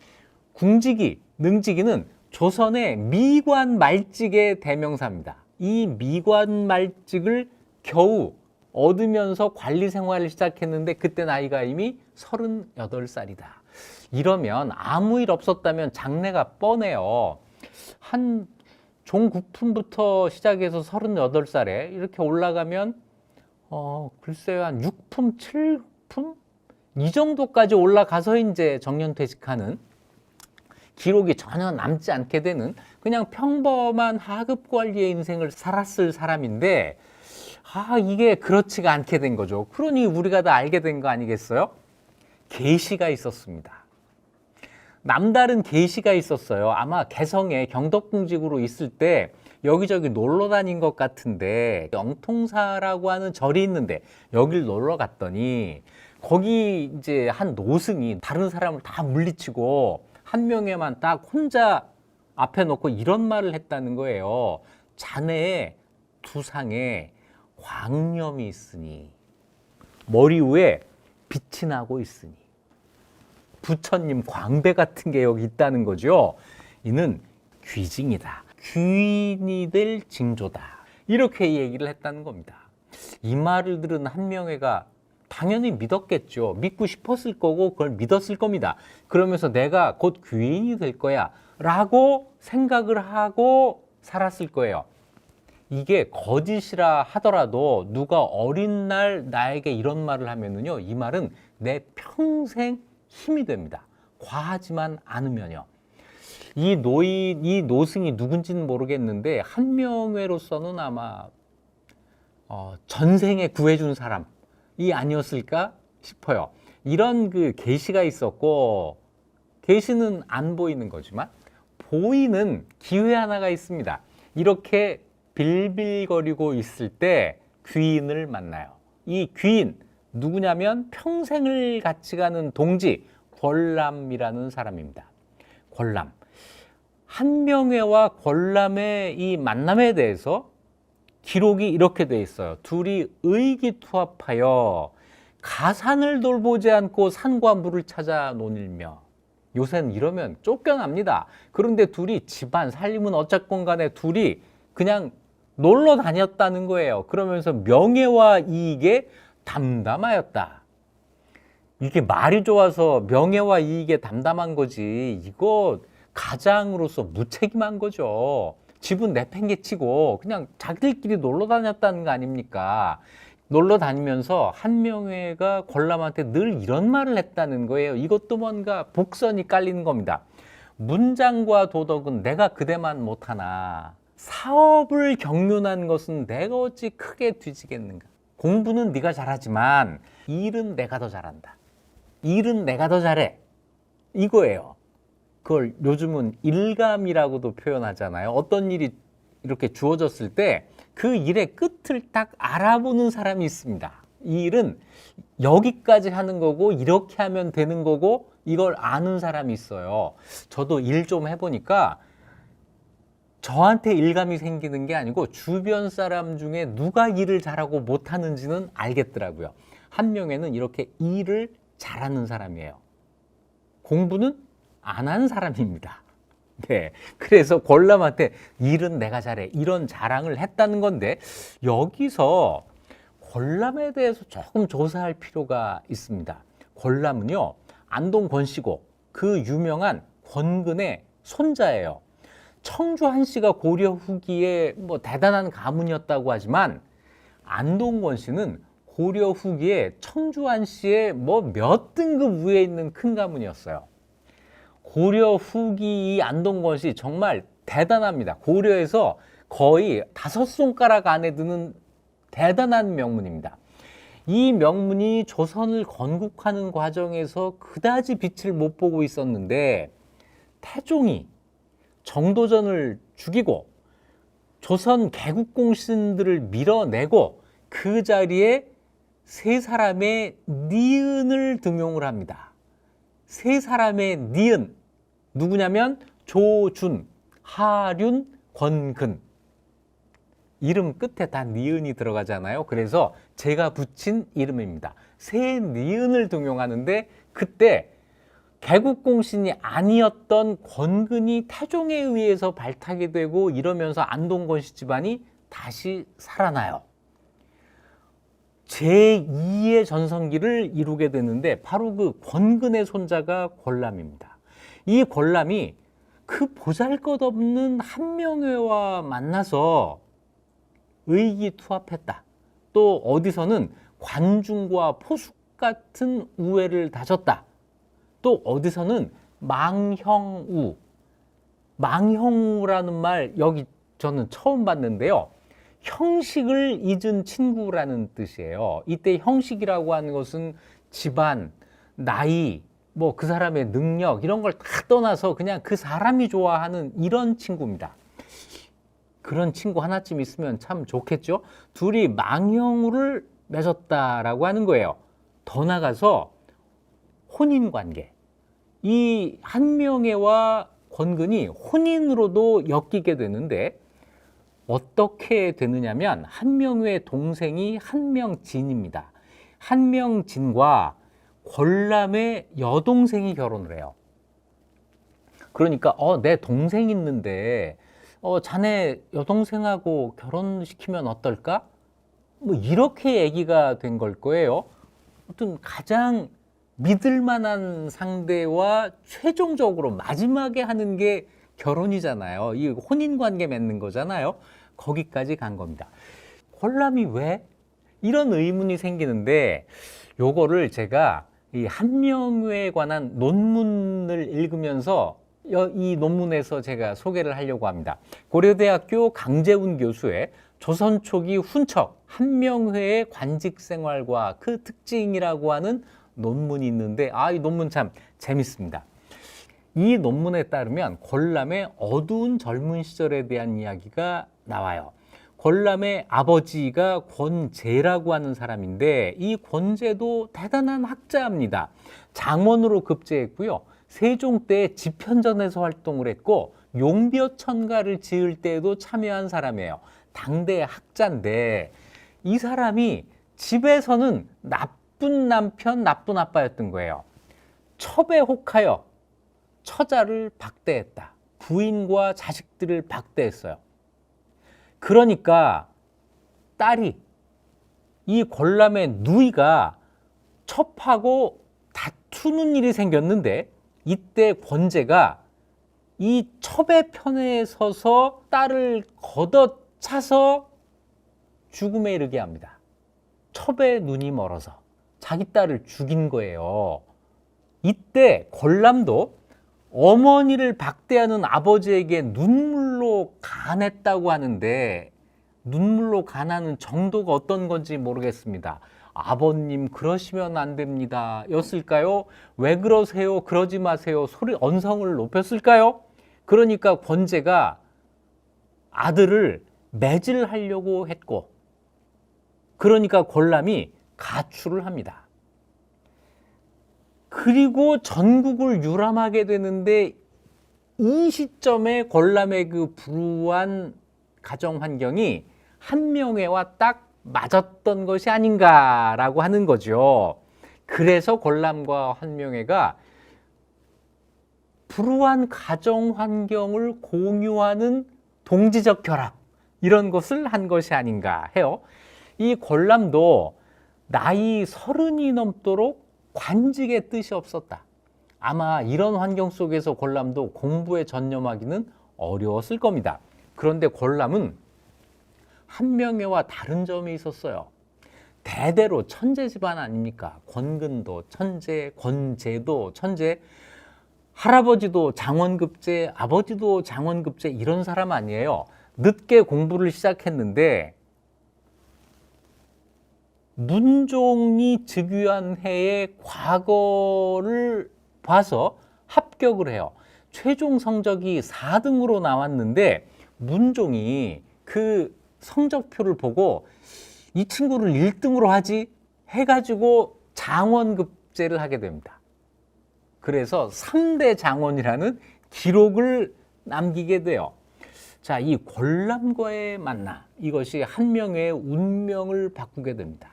궁직이, 능직이는 조선의 미관 말직의 대명사입니다. 이 미관 말직을 겨우 얻으면서 관리 생활을 시작했는데 그때 나이가 이미 38살이다. 이러면 아무 일 없었다면 장래가 뻔해요. 한 종국품부터 시작해서 38살에 이렇게 올라가면 글쎄요, 한 6품, 7품? 이 정도까지 올라가서 이제 정년퇴직하는, 기록이 전혀 남지 않게 되는 그냥 평범한 하급 관리의 인생을 살았을 사람인데, 이게 그렇지가 않게 된 거죠. 그러니 우리가 다 알게 된 거 아니겠어요? 계시가 있었습니다. 남다른 계시가 있었어요. 아마 개성에 경덕궁직으로 있을 때 여기저기 놀러 다닌 것 같은데, 영통사라고 하는 절이 있는데 여길 놀러 갔더니 거기 이제 한 노승이 다른 사람을 다 물리치고 한 명에만 딱 혼자 앞에 놓고 이런 말을 했다는 거예요. 자네의 두상에 광염이 있으니, 머리 위에 빛이 나고 있으니, 부처님 광배 같은 게 여기 있다는 거죠. 이는 귀징이다. 귀인이 될 징조다. 이렇게 얘기를 했다는 겁니다. 이 말을 들은 한명회가 당연히 믿었겠죠. 믿고 싶었을 거고 그걸 믿었을 겁니다. 그러면서 내가 곧 귀인이 될 거야 라고 생각을 하고 살았을 거예요. 이게 거짓이라 하더라도 누가 어린 날 나에게 이런 말을 하면은요, 이 말은 내 평생 힘이 됩니다. 과하지만 않으면요. 이 노승이 누군지는 모르겠는데 한명회로서는 아마 전생에 구해준 사람이 아니었을까 싶어요. 이런 그 계시가 있었고, 계시는 안 보이는 거지만 보이는 기회 하나가 있습니다. 이렇게 빌빌거리고 있을 때 귀인을 만나요. 이 귀인 누구냐면 평생을 같이 가는 동지 권람이라는 사람입니다. 권람. 한명회와 권람의 이 만남에 대해서 기록이 이렇게 돼 있어요. 둘이 의기투합하여 가산을 돌보지 않고 산과 물을 찾아 논일며. 요새는 이러면 쫓겨납니다. 그런데 둘이 집안 살림은 어쨌건 간에 둘이 그냥 놀러 다녔다는 거예요. 그러면서 명예와 이익에 담담하였다. 이게 말이 좋아서 명예와 이익에 담담한 거지, 이거 가장으로서 무책임한 거죠. 집은 내팽개치고 그냥 자기들끼리 놀러 다녔다는 거 아닙니까? 놀러 다니면서 한명회가 권람한테 늘 이런 말을 했다는 거예요. 이것도 뭔가 복선이 깔리는 겁니다. 문장과 도덕은 내가 그대만 못하나 사업을 경륜한 것은 내가 어찌 크게 뒤지겠는가. 공부는 네가 잘하지만 일은 내가 더 잘한다. 일은 내가 더 잘해. 이거예요. 그걸 요즘은 일감이라고도 표현하잖아요. 어떤 일이 이렇게 주어졌을 때 그 일의 끝을 딱 알아보는 사람이 있습니다. 이 일은 여기까지 하는 거고 이렇게 하면 되는 거고 이걸 아는 사람이 있어요. 저도 일 좀 해보니까 저한테 일감이 생기는 게 아니고 주변 사람 중에 누가 일을 잘하고 못하는지는 알겠더라고요. 한명회는 이렇게 일을 잘하는 사람이에요. 공부는 안 한 사람입니다. 네, 그래서 권람한테 일은 내가 잘해 이런 자랑을 했다는 건데, 여기서 권람에 대해서 조금 조사할 필요가 있습니다. 권람은요, 안동 권씨고 그 유명한 권근의 손자예요. 청주 한씨가 고려 후기에 뭐 대단한 가문이었다고 하지만 안동 권씨는 고려 후기에 청주 한씨의 뭐 몇 등급 위에 있는 큰 가문이었어요. 고려 후기 이 안동권씨 정말 대단합니다. 고려에서 거의 5손가락 안에 드는 대단한 명문입니다. 이 명문이 조선을 건국하는 과정에서 그다지 빛을 못 보고 있었는데, 태종이 정도전을 죽이고 조선 개국공신들을 밀어내고 그 자리에 세 사람의 니은을 등용을 합니다. 세 사람의 니은 누구냐면 조준, 하륜, 권근. 이름 끝에 다 니은이 들어가잖아요. 그래서 제가 붙인 이름입니다. 새 니은을 등용하는데 그때 개국공신이 아니었던 권근이 태종에 의해서 발탁이 되고 이러면서 안동권 씨 집안이 다시 살아나요. 제2의 전성기를 이루게 되는데 바로 그 권근의 손자가 권람입니다. 이 권람이 그 보잘것없는 한명회와 만나서 의기투합했다. 또 어디서는 관중과 포숙 같은 우애를 다졌다. 또 어디서는 망형우, 망형우라는 말 여기 저는 처음 봤는데요. 형식을 잊은 친구라는 뜻이에요. 이때 형식이라고 하는 것은 집안, 나이, 뭐 그 사람의 능력 이런 걸 다 떠나서 그냥 그 사람이 좋아하는 이런 친구입니다. 그런 친구 하나쯤 있으면 참 좋겠죠. 둘이 망형우를 맺었다라고 하는 거예요. 더 나가서 혼인관계. 이 한명회와 권근이 혼인으로도 엮이게 되는데 어떻게 되느냐면 한명회의 동생이 한명진입니다. 한명진과 권람의 여동생이 결혼을 해요. 그러니까 내 동생 있는데 자네 여동생하고 결혼시키면 어떨까? 뭐 이렇게 얘기가 된 걸 거예요. 아무튼 가장 믿을 만한 상대와 최종적으로 마지막에 하는 게 결혼이잖아요. 이 혼인관계 맺는 거잖아요. 거기까지 간 겁니다. 권람이 왜? 이런 의문이 생기는데 요거를 제가 이 한명회에 관한 논문을 읽으면서 이 논문에서 제가 소개를 하려고 합니다. 고려대학교 강재훈 교수의 조선 초기 훈척 한명회의 관직 생활과 그 특징이라고 하는 논문이 있는데 이 논문 참 재밌습니다. 이 논문에 따르면 권람의 어두운 젊은 시절에 대한 이야기가 나와요. 권람의 아버지가 권제라고 하는 사람인데 이 권제도 대단한 학자입니다. 장원으로 급제했고요. 세종 때 집현전에서 활동을 했고 용벼천가를 지을 때에도 참여한 사람이에요. 당대 학자인데 이 사람이 집에서는 나쁜 남편, 나쁜 아빠였던 거예요. 첩에 혹하여 처자를 박대했다. 부인과 자식들을 박대했어요. 그러니까 딸이 이 권람의 누이가 첩하고 다투는 일이 생겼는데 이때 권제가 이 첩의 편에 서서 딸을 걷어차서 죽음에 이르게 합니다. 첩의 눈이 멀어서 자기 딸을 죽인 거예요. 이때 권람도 어머니를 박대하는 아버지에게 눈물로 간했다고 하는데 눈물로 간하는 정도가 어떤 건지 모르겠습니다. 아버님 그러시면 안 됩니다 였을까요? 왜 그러세요? 그러지 마세요. 소리 언성을 높였을까요? 그러니까 권제가 아들을 매질하려고 했고 그러니까 권람이 가출을 합니다. 그리고 전국을 유람하게 되는데 이 시점에 권람의 그 불우한 가정 환경이 한명회와 딱 맞았던 것이 아닌가라고 하는 거죠. 그래서 권람과 한명회가 불우한 가정 환경을 공유하는 동지적 결합 이런 것을 한 것이 아닌가 해요. 이 권람도 나이 30이 넘도록 관직의 뜻이 없었다. 아마 이런 환경 속에서 권람도 공부에 전념하기는 어려웠을 겁니다. 그런데 권람은 한명회와 다른 점이 있었어요. 대대로 천재 집안 아닙니까? 권근도 천재, 권제도 천재, 할아버지도 장원급제, 아버지도 장원급제 이런 사람 아니에요. 늦게 공부를 시작했는데 문종이 즉위한 해의 과거를 봐서 합격을 해요. 최종 성적이 4등으로 나왔는데 문종이 그 성적표를 보고 이 친구를 1등으로 하지 해가지고 장원급제를 하게 됩니다. 그래서 3대 장원이라는 기록을 남기게 돼요. 자, 이 권람과의 만남, 이것이 한명회의 운명을 바꾸게 됩니다.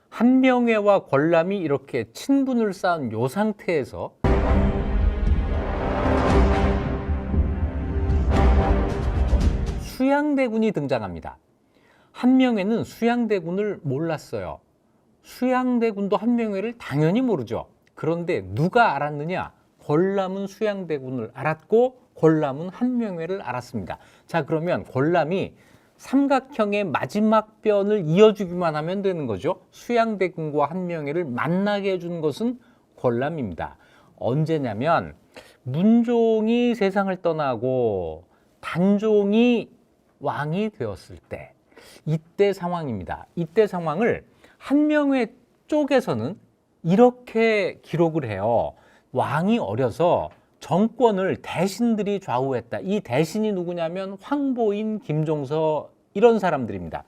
한명회와 권람이 이렇게 친분을 쌓은 요 상태에서 수양대군이 등장합니다. 한명회는 수양대군을 몰랐어요. 수양대군도 한명회를 당연히 모르죠. 그런데 누가 알았느냐? 권람은 수양대군을 알았고 권람은 한명회를 알았습니다. 자, 그러면 권람이 삼각형의 마지막 변을 이어주기만 하면 되는 거죠. 수양대군과 한명회를 만나게 해준 것은 권람입니다. 언제냐면 문종이 세상을 떠나고 단종이 왕이 되었을 때, 이때 상황입니다. 이때 상황을 한명회 쪽에서는 이렇게 기록을 해요. 왕이 어려서 정권을 대신들이 좌우했다. 이 대신이 누구냐면 황보인, 김종서 이런 사람들입니다.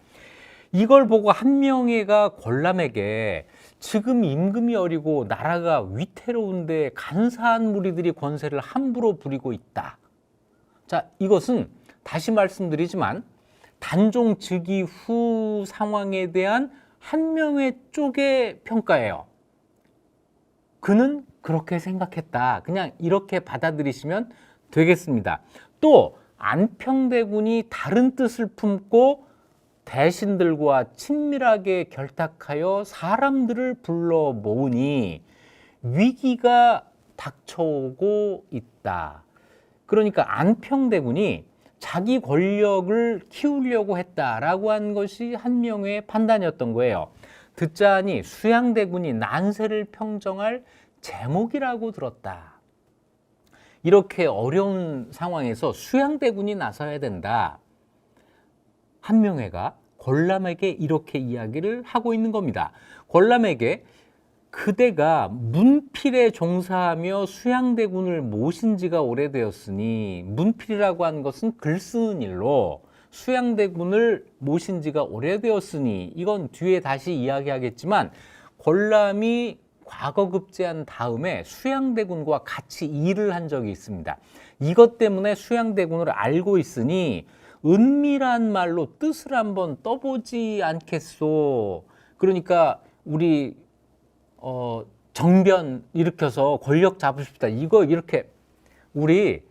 이걸 보고 한명회가 권람에게 지금 임금이 어리고 나라가 위태로운데 간사한 무리들이 권세를 함부로 부리고 있다. 자, 이것은 다시 말씀드리지만 단종 즉위 후 상황에 대한 한명회 쪽의 평가예요. 그는 그렇게 생각했다. 그냥 이렇게 받아들이시면 되겠습니다. 또 안평대군이 다른 뜻을 품고 대신들과 친밀하게 결탁하여 사람들을 불러 모으니 위기가 닥쳐오고 있다. 그러니까 안평대군이 자기 권력을 키우려고 했다라고 한 것이 한명회의 판단이었던 거예요. 듣자하니 수양대군이 난세를 평정할 제목이라고 들었다. 이렇게 어려운 상황에서 수양대군이 나서야 된다. 한명회가 권람에게 이렇게 이야기를 하고 있는 겁니다. 권람에게 그대가 문필에 종사하며 수양대군을 모신 지가 오래되었으니, 문필이라고 하는 것은 글 쓰는 일로 수양대군을 모신 지가 오래되었으니, 이건 뒤에 다시 이야기하겠지만 권람이 과거 급제한 다음에 수양대군과 같이 일을 한 적이 있습니다. 이것 때문에 수양대군을 알고 있으니 은밀한 말로 뜻을 한번 떠보지 않겠소. 그러니까 우리 정변 일으켜서 권력 잡읍시다. 이거 이렇게 우리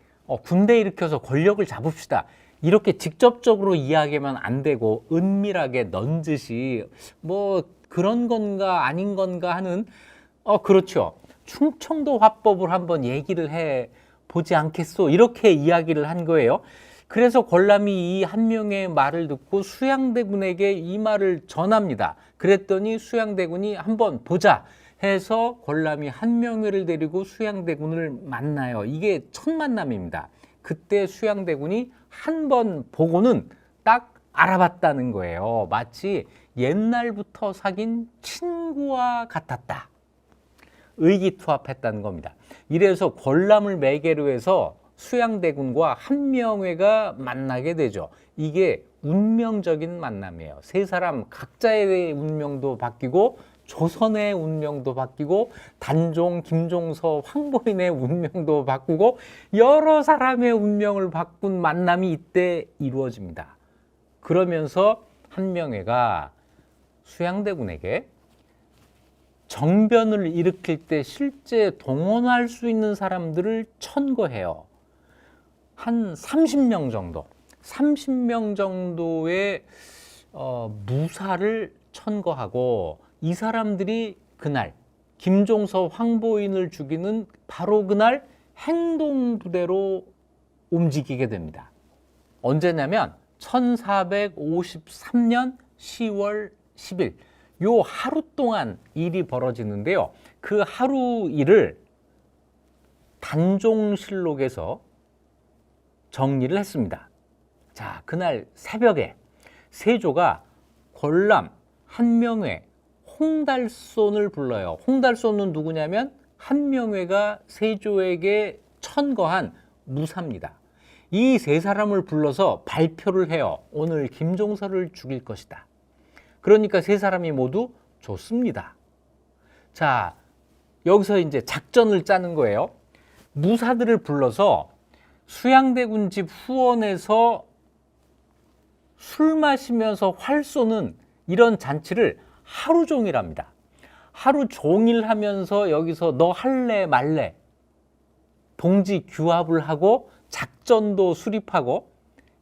군대 일으켜서 권력을 잡읍시다. 이렇게 직접적으로 이야기하면 안 되고 은밀하게 넌지시 뭐 그런 건가 아닌 건가 하는 그렇죠. 충청도 화법을 한번 얘기를 해 보지 않겠소. 이렇게 이야기를 한 거예요. 그래서 권람이 이 한명회의 말을 듣고 수양대군에게 이 말을 전합니다. 그랬더니 수양대군이 한번 보자 해서 권람이 한명회를 데리고 수양대군을 만나요. 이게 첫 만남입니다. 그때 수양대군이 한 번 보고는 딱 알아봤다는 거예요. 마치 옛날부터 사귄 친구와 같았다. 의기투합했다는 겁니다. 이래서 권람을 매개로 해서 수양대군과 한명회가 만나게 되죠. 이게 운명적인 만남이에요. 세 사람 각자의 운명도 바뀌고 조선의 운명도 바뀌고 단종, 김종서, 황보인의 운명도 바꾸고 여러 사람의 운명을 바꾼 만남이 이때 이루어집니다. 그러면서 한명회가 수양대군에게 정변을 일으킬 때 실제 동원할 수 있는 사람들을 천거해요. 한 30명 정도, 30명 정도의 무사를 천거하고 이 사람들이 그날 김종서, 황보인을 죽이는 바로 그날 행동부대로 움직이게 됩니다. 언제냐면 1453년 10월 10일 요 하루 동안 일이 벌어지는데요. 그 하루 일을 단종실록에서 정리를 했습니다. 자, 그날 새벽에 세조가 권람, 한명회, 홍달손을 불러요. 홍달손은 누구냐면 한명회가 세조에게 천거한 무사입니다. 이 세 사람을 불러서 발표를 해요. 오늘 김종서를 죽일 것이다. 그러니까 세 사람이 모두 좋습니다. 자, 여기서 이제 작전을 짜는 거예요. 무사들을 불러서 수양대군 집 후원에서 술 마시면서 활 쏘는 이런 잔치를 하루 종일 합니다. 하루 종일 하면서 여기서 너 할래 말래 동지 규합을 하고 작전도 수립하고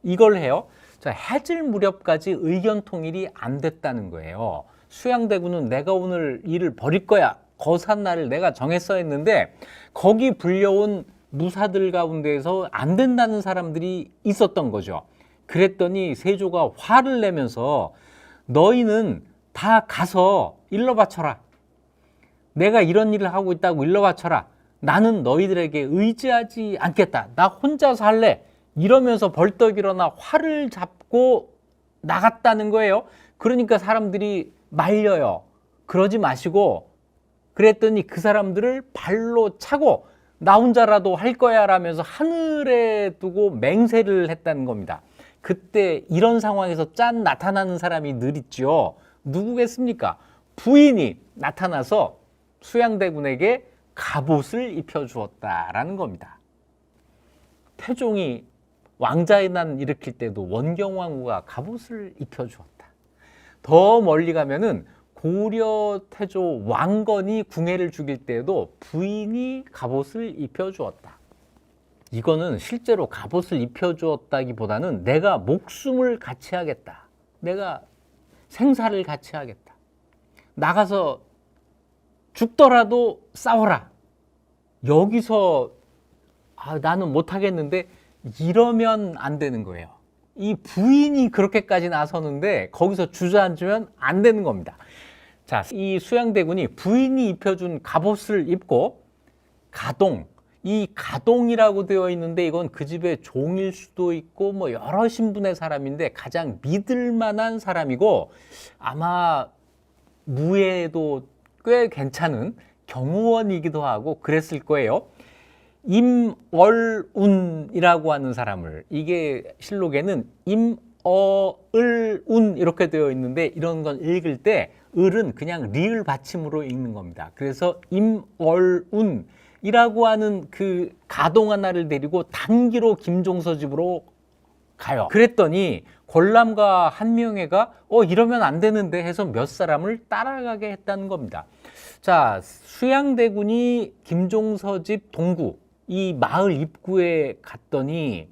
이걸 해요. 자, 해질 무렵까지 의견 통일이 안 됐다는 거예요. 수양대군은 내가 오늘 일을 벌일 거야. 거산날을 내가 정했어 했는데 거기 불려온 무사들 가운데에서 안 된다는 사람들이 있었던 거죠. 그랬더니 세조가 화를 내면서 너희는 다 가서 일러 바쳐라. 내가 이런 일을 하고 있다고 일러 바쳐라. 나는 너희들에게 의지하지 않겠다. 나 혼자서 할래. 이러면서 벌떡 일어나 활을 잡고 나갔다는 거예요. 그러니까 사람들이 말려요. 그러지 마시고 그랬더니 그 사람들을 발로 차고 나 혼자라도 할 거야 라면서 하늘에 두고 맹세를 했다는 겁니다. 그때 이런 상황에서 짠 나타나는 사람이 늘 있죠. 누구겠습니까? 부인이 나타나서 수양대군에게 갑옷을 입혀주었다라는 겁니다. 태종이 왕자의 난 일으킬 때도 원경왕후가 갑옷을 입혀주었다. 더 멀리 가면은 고려 태조 왕건이 궁예를 죽일 때에도 부인이 갑옷을 입혀주었다. 이거는 실제로 갑옷을 입혀주었다기보다는 내가 목숨을 같이 하겠다. 내가 생사를 같이 하겠다. 나가서 죽더라도 싸워라. 여기서 나는 못하겠는데 이러면 안 되는 거예요. 이 부인이 그렇게까지 나서는데 거기서 주저앉으면 안 되는 겁니다. 자, 이 수양대군이 부인이 입혀준 갑옷을 입고 가동, 이 가동이라고 되어 있는데 이건 그 집의 종일 수도 있고 뭐 여러 신분의 사람인데 가장 믿을 만한 사람이고 아마 무예도 꽤 괜찮은 경호원이기도 하고 그랬을 거예요. 임월운이라고 하는 사람을, 이게 실록에는 임어을운 이렇게 되어 있는데 이런 건 읽을 때 을은 그냥 리을 받침으로 읽는 겁니다. 그래서 임월운이라고 하는 그 가동 하나를 데리고 단기로 김종서 집으로 가요. 그랬더니 권람과 한명회가 이러면 안 되는데 해서 몇 사람을 따라가게 했다는 겁니다. 자, 수양대군이 김종서 집 동구 이 마을 입구에 갔더니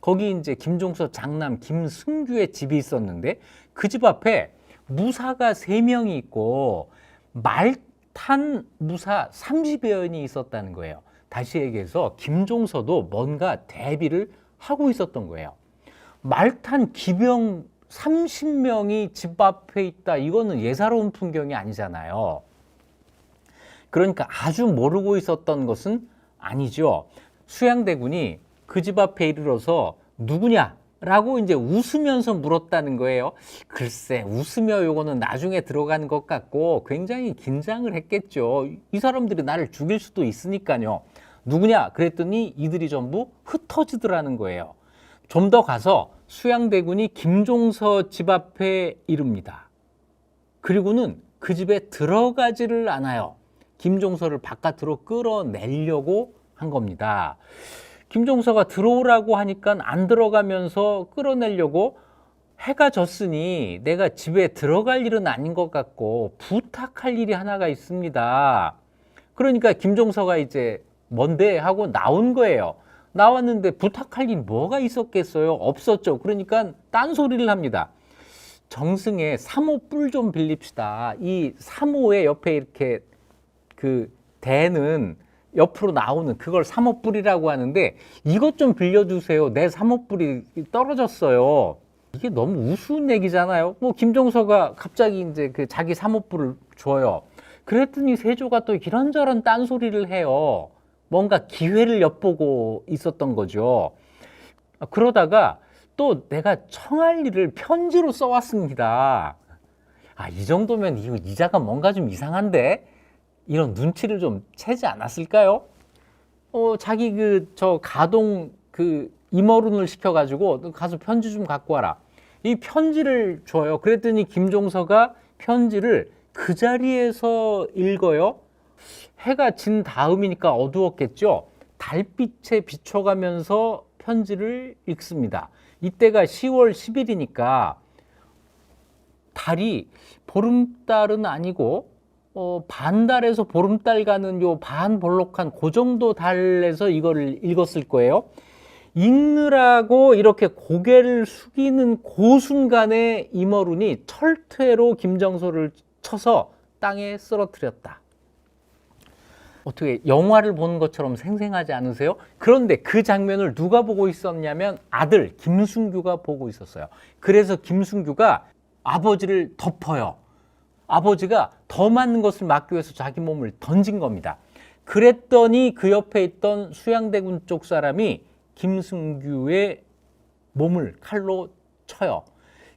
거기 이제 김종서 장남 김승규의 집이 있었는데 그 집 앞에 무사가 3명이 있고 말 탄 무사 30여인이 있었다는 거예요. 다시 얘기해서 김종서도 뭔가 대비를 하고 있었던 거예요. 말 탄 기병 30명이 집 앞에 있다. 이거는 예사로운 풍경이 아니잖아요. 그러니까 아주 모르고 있었던 것은 아니죠. 수양대군이 그 집 앞에 이르러서 누구냐? 라고 이제 웃으면서 물었다는 거예요. 글쎄, 웃으며 요거는 나중에 들어가는 것 같고 굉장히 긴장을 했겠죠. 이 사람들이 나를 죽일 수도 있으니까요. 누구냐? 그랬더니 이들이 전부 흩어지더라는 거예요. 좀 더 가서 수양대군이 김종서 집 앞에 이릅니다. 그리고는 그 집에 들어가지를 않아요. 김종서를 바깥으로 끌어내려고 한 겁니다. 김종서가 들어오라고 하니까 안 들어가면서 끌어내려고 해가 졌으니 내가 집에 들어갈 일은 아닌 것 같고 부탁할 일이 하나가 있습니다. 그러니까 김종서가 이제 뭔데 하고 나온 거예요. 나왔는데 부탁할 일이 뭐가 있었겠어요? 없었죠. 그러니까 딴소리를 합니다. 정승에 3호 뿔 좀 빌립시다. 이 3호의 옆에 이렇게 그 대는 옆으로 나오는 그걸 3호 뿔이라고 하는데 이것 좀 빌려주세요. 내 3호 뿔이 떨어졌어요. 이게 너무 우스운 얘기잖아요. 뭐 김종서가 갑자기 이제 그 자기 3호 뿔을 줘요. 그랬더니 세조가 또 이런저런 딴소리를 해요. 뭔가 기회를 엿보고 있었던 거죠. 그러다가 또 내가 청할 일을 편지로 써왔습니다. 이 정도면 이 자가 뭔가 좀 이상한데? 이런 눈치를 좀 채지 않았을까요? 자기 저 가동 임어룬을 시켜가지고 가서 편지 좀 갖고 와라. 이 편지를 줘요. 그랬더니 김종서가 편지를 그 자리에서 읽어요. 해가 진 다음이니까 어두웠겠죠. 달빛에 비춰가면서 편지를 읽습니다. 이때가 10월 10일이니까 달이 보름달은 아니고 반달에서 보름달 가는 요 반볼록한 그 정도 달에서 이거를 읽었을 거예요. 읽느라고 이렇게 고개를 숙이는 그 순간에 임어룬이 철퇴로 김정소를 쳐서 땅에 쓰러뜨렸다. 어떻게 영화를 보는 것처럼 생생하지 않으세요? 그런데 그 장면을 누가 보고 있었냐면 아들 김순규가 보고 있었어요. 그래서 김순규가 아버지를 덮어요. 아버지가 더 맞는 것을 막기 위해서 자기 몸을 던진 겁니다. 그랬더니 그 옆에 있던 수양대군 쪽 사람이 김순규의 몸을 칼로 쳐요.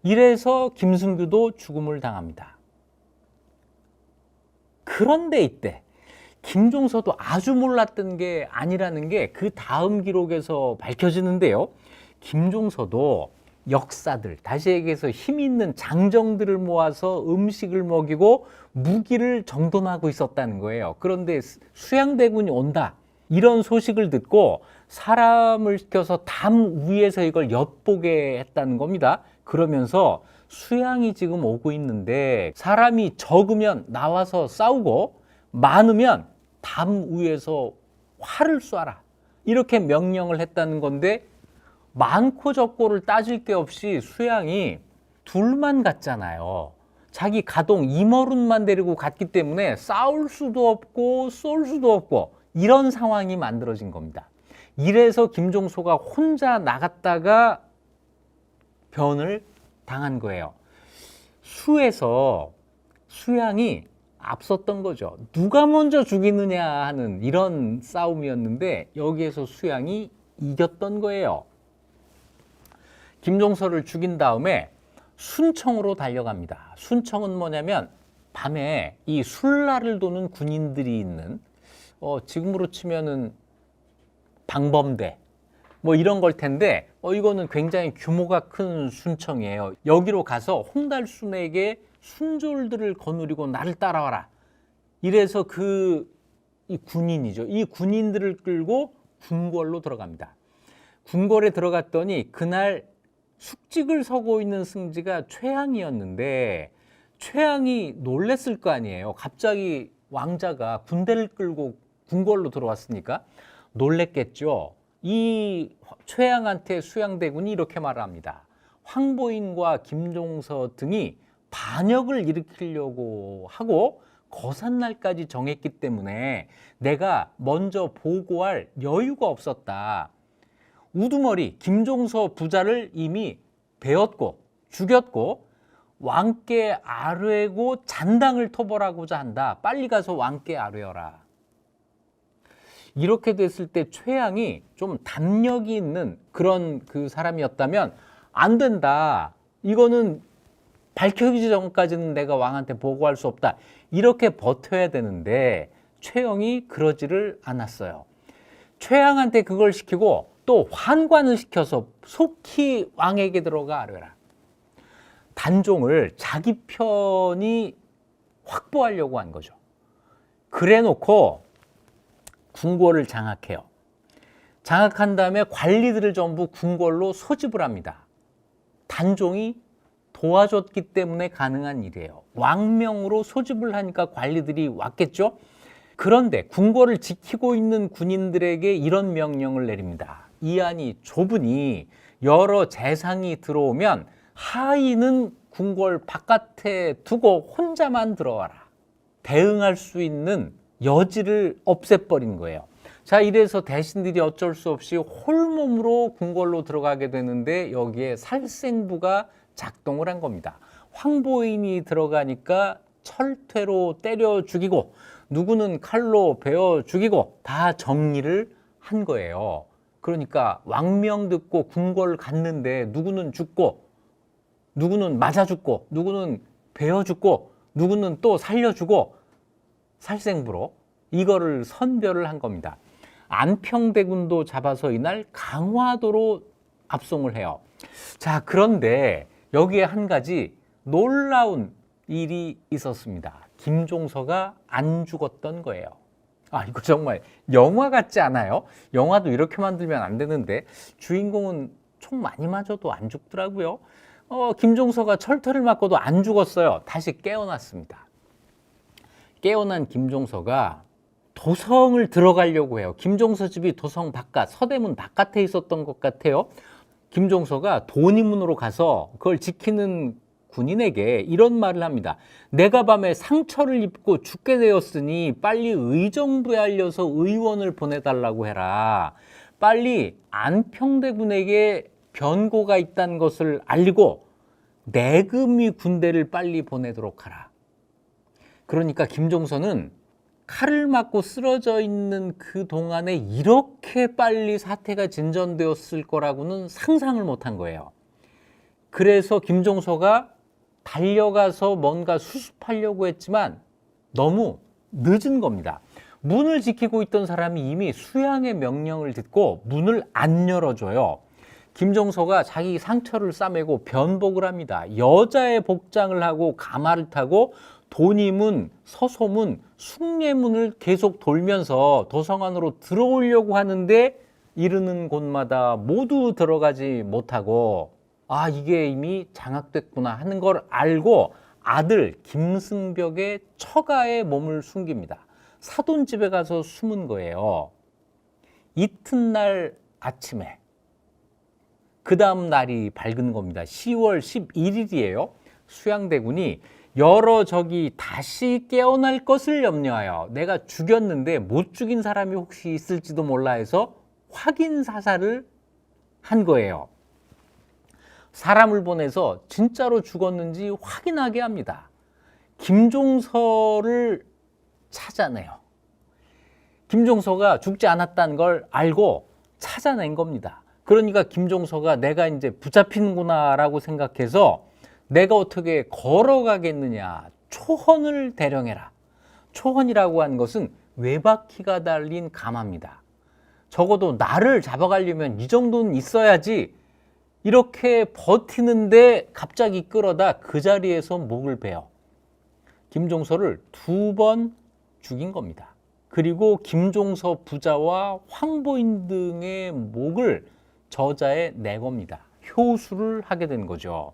이래서 김순규도 죽음을 당합니다. 그런데 이때 김종서도 아주 몰랐던 게 아니라는 게 그 다음 기록에서 밝혀지는데요. 김종서도 역사들, 다시 얘기해서 힘 있는 장정들을 모아서 음식을 먹이고 무기를 정돈하고 있었다는 거예요. 그런데 수양대군이 온다, 이런 소식을 듣고 사람을 시켜서 담 위에서 이걸 엿보게 했다는 겁니다. 그러면서 수양이 지금 오고 있는데 사람이 적으면 나와서 싸우고 많으면 담 위에서 활을 쏴라, 이렇게 명령을 했다는 건데, 많고 적고를 따질 게 없이 수양이 둘만 갔잖아요. 자기 가동 임어룬만 데리고 갔기 때문에 싸울 수도 없고 쏠 수도 없고 이런 상황이 만들어진 겁니다. 이래서 김종소가 혼자 나갔다가 변을 당한 거예요. 수에서 수양이 앞섰던 거죠. 누가 먼저 죽이느냐 하는 이런 싸움이었는데 여기에서 수양이 이겼던 거예요. 김종서를 죽인 다음에 순청으로 달려갑니다. 순청은 뭐냐면 밤에 이 술라를 도는 군인들이 있는, 지금으로 치면은 방범대 뭐 이런 걸 텐데, 이거는 굉장히 규모가 큰 순청이에요. 여기로 가서 홍달순에게 순졸들을 거느리고 나를 따라와라, 이래서 이 군인이죠. 이 군인들을 끌고 궁궐로 들어갑니다. 궁궐에 들어갔더니 그날 숙직을 서고 있는 승지가 최양이었는데, 최양이 놀랬을 거 아니에요. 갑자기 왕자가 군대를 끌고 궁궐로 들어왔으니까 놀랬겠죠. 이 최양한테 수양대군이 이렇게 말합니다. 황보인과 김종서 등이 반역을 일으키려고 하고 거산날까지 정했기 때문에 내가 먼저 보고할 여유가 없었다. 우두머리 김종서 부자를 이미 베었고 죽였고 왕께 아뢰고 잔당을 토벌하고자 한다. 빨리 가서 왕께 아뢰어라. 이렇게 됐을 때 최양이 좀 담력이 있는 그런 그 사람이었다면 안 된다, 이거는 밝혀지기 전까지는 내가 왕한테 보고할 수 없다, 이렇게 버텨야 되는데 최영이 그러지를 않았어요. 최양한테 그걸 시키고 또 환관을 시켜서 속히 왕에게 들어가 아뢰라. 단종을 자기 편이 확보하려고 한 거죠. 그래 놓고 궁궐을 장악해요. 장악한 다음에 관리들을 전부 궁궐로 소집을 합니다. 단종이 도와줬기 때문에 가능한 일이에요. 왕명으로 소집을 하니까 관리들이 왔겠죠. 그런데 궁궐을 지키고 있는 군인들에게 이런 명령을 내립니다. 이 안이 좁으니 여러 재상이 들어오면 하인은 궁궐 바깥에 두고 혼자만 들어와라. 대응할 수 있는 여지를 없애버린 거예요. 자, 이래서 대신들이 어쩔 수 없이 홀몸으로 궁궐로 들어가게 되는데 여기에 살생부가 작동을 한 겁니다. 황보인이 들어가니까 철퇴로 때려 죽이고 누구는 칼로 베어 죽이고 다 정리를 한 거예요. 그러니까 왕명 듣고 궁궐 갔는데 누구는 죽고 누구는 맞아 죽고 누구는 베어 죽고 누구는 또 살려주고 살생부로 이거를 선별을 한 겁니다. 안평대군도 잡아서 이날 강화도로 압송을 해요. 자, 그런데 여기에 한 가지 놀라운 일이 있었습니다. 김종서가 안 죽었던 거예요. 아, 이거 정말 영화 같지 않아요? 영화도 이렇게 만들면 안 되는데 주인공은 총 많이 맞아도 안 죽더라고요. 김종서가 철퇴를 맞고도 안 죽었어요. 다시 깨어났습니다. 깨어난 김종서가 도성을 들어가려고 해요. 김종서 집이 도성 바깥, 서대문 바깥에 있었던 것 같아요. 김종서가 돈이문으로 가서 그걸 지키는 군인에게 이런 말을 합니다. 내가 밤에 상처를 입고 죽게 되었으니 빨리 의정부에 알려서 의원을 보내달라고 해라. 빨리 안평대군에게 변고가 있다는 것을 알리고 내금이 군대를 빨리 보내도록 하라. 그러니까 김종서는 칼을 맞고 쓰러져 있는 그 동안에 이렇게 빨리 사태가 진전되었을 거라고는 상상을 못한 거예요. 그래서 김종서가 달려가서 뭔가 수습하려고 했지만 너무 늦은 겁니다. 문을 지키고 있던 사람이 이미 수양의 명령을 듣고 문을 안 열어줘요. 김종서가 자기 상처를 싸매고 변복을 합니다. 여자의 복장을 하고 가마를 타고 돈이문, 서소문, 숭례문을 계속 돌면서 도성 안으로 들어오려고 하는데 이르는 곳마다 모두 들어가지 못하고 아, 이게 이미 장악됐구나 하는 걸 알고 아들 김승벽의 처가에 몸을 숨깁니다. 사돈집에 가서 숨은 거예요. 이튿날 아침에 그 다음 날이 밝은 겁니다. 10월 11일이에요. 수양대군이 여러 적이 다시 깨어날 것을 염려하여 내가 죽였는데 못 죽인 사람이 혹시 있을지도 몰라 해서 확인 사살을 한 거예요. 사람을 보내서 진짜로 죽었는지 확인하게 합니다. 김종서를 찾아내요. 김종서가 죽지 않았다는 걸 알고 찾아낸 겁니다. 그러니까 김종서가 내가 이제 붙잡히는구나 라고 생각해서 내가 어떻게 걸어가겠느냐, 초헌을 대령해라. 초헌이라고 하는 것은 외바퀴가 달린 가마입니다. 적어도 나를 잡아가려면 이 정도는 있어야지. 이렇게 버티는데 갑자기 끌어다 그 자리에서 목을 베어 김종서를 2번 죽인 겁니다. 그리고 김종서 부자와 황보인 등의 목을 저자에 내겁니다. 효수를 하게 된 거죠.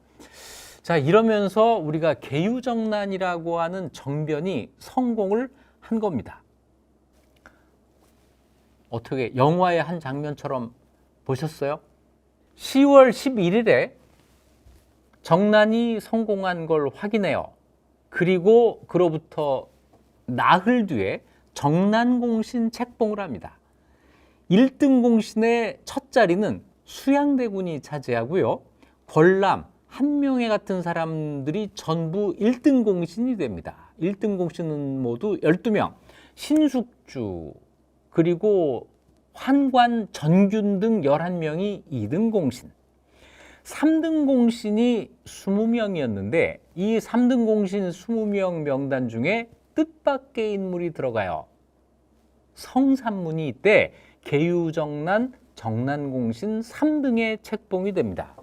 자, 이러면서 우리가 계유정난이라고 하는 정변이 성공을 한 겁니다. 어떻게 영화의 한 장면처럼 보셨어요? 10월 11일에 정난이 성공한 걸 확인해요. 그리고 그로부터 나흘 뒤에 정난공신 책봉을 합니다. 1등 공신의 첫 자리는 수양대군이 차지하고요. 권람, 한명회 같은 사람들이 전부 1등 공신이 됩니다. 1등 공신은 모두 12명, 신숙주, 그리고 환관, 전균 등 11명이 2등 공신. 3등 공신이 20명이었는데 이 3등 공신 20명 명단 중에 뜻밖의 인물이 들어가요. 성산문이 이때 계유정난, 정난공신 3등의 책봉이 됩니다.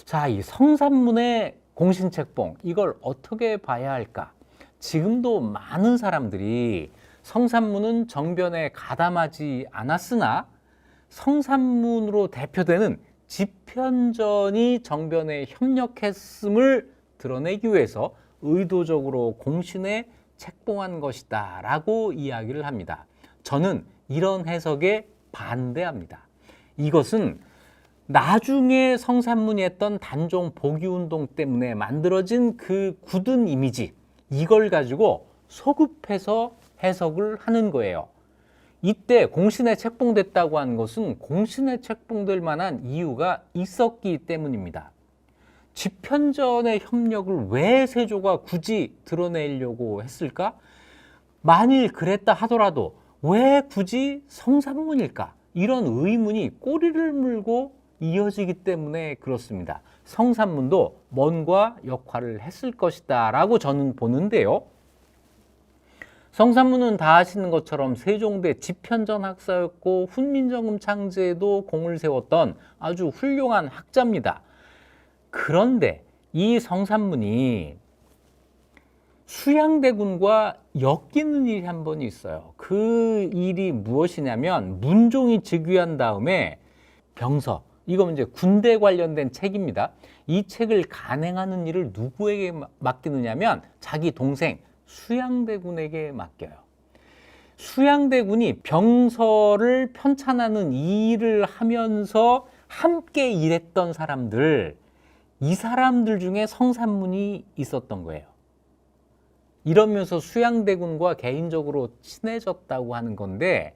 자, 이 성산문의 공신책봉, 이걸 어떻게 봐야 할까? 지금도 많은 사람들이 성산문은 정변에 가담하지 않았으나 성산문으로 대표되는 집현전이 정변에 협력했음을 드러내기 위해서 의도적으로 공신에 책봉한 것이다 라고 이야기를 합니다. 저는 이런 해석에 반대합니다. 이것은 나중에 성산문이 했던 단종 복위운동 때문에 만들어진 그 굳은 이미지, 이걸 가지고 소급해서 해석을 하는 거예요. 이때 공신에 책봉됐다고 하는 것은 공신에 책봉될 만한 이유가 있었기 때문입니다. 집현전의 협력을 왜 세조가 굳이 드러내려고 했을까? 만일 그랬다 하더라도 왜 굳이 성산문일까? 이런 의문이 꼬리를 물고 이어지기 때문에 그렇습니다. 성산문도 뭔가 역할을 했을 것이다 라고 저는 보는데요. 성산문은 다 아시는 것처럼 세종대 집현전 학사였고 훈민정음 창제에도 공을 세웠던 아주 훌륭한 학자입니다. 그런데 이 성산문이 수양대군과 엮이는 일이 한 번 있어요. 그 일이 무엇이냐면 문종이 즉위한 다음에 병서, 이거 이제 군대 관련된 책입니다. 이 책을 간행하는 일을 누구에게 맡기느냐면 자기 동생 수양대군에게 맡겨요. 수양대군이 병서를 편찬하는 이 일을 하면서 함께 일했던 사람들, 이 사람들 중에 성산문이 있었던 거예요. 이러면서 수양대군과 개인적으로 친해졌다고 하는 건데,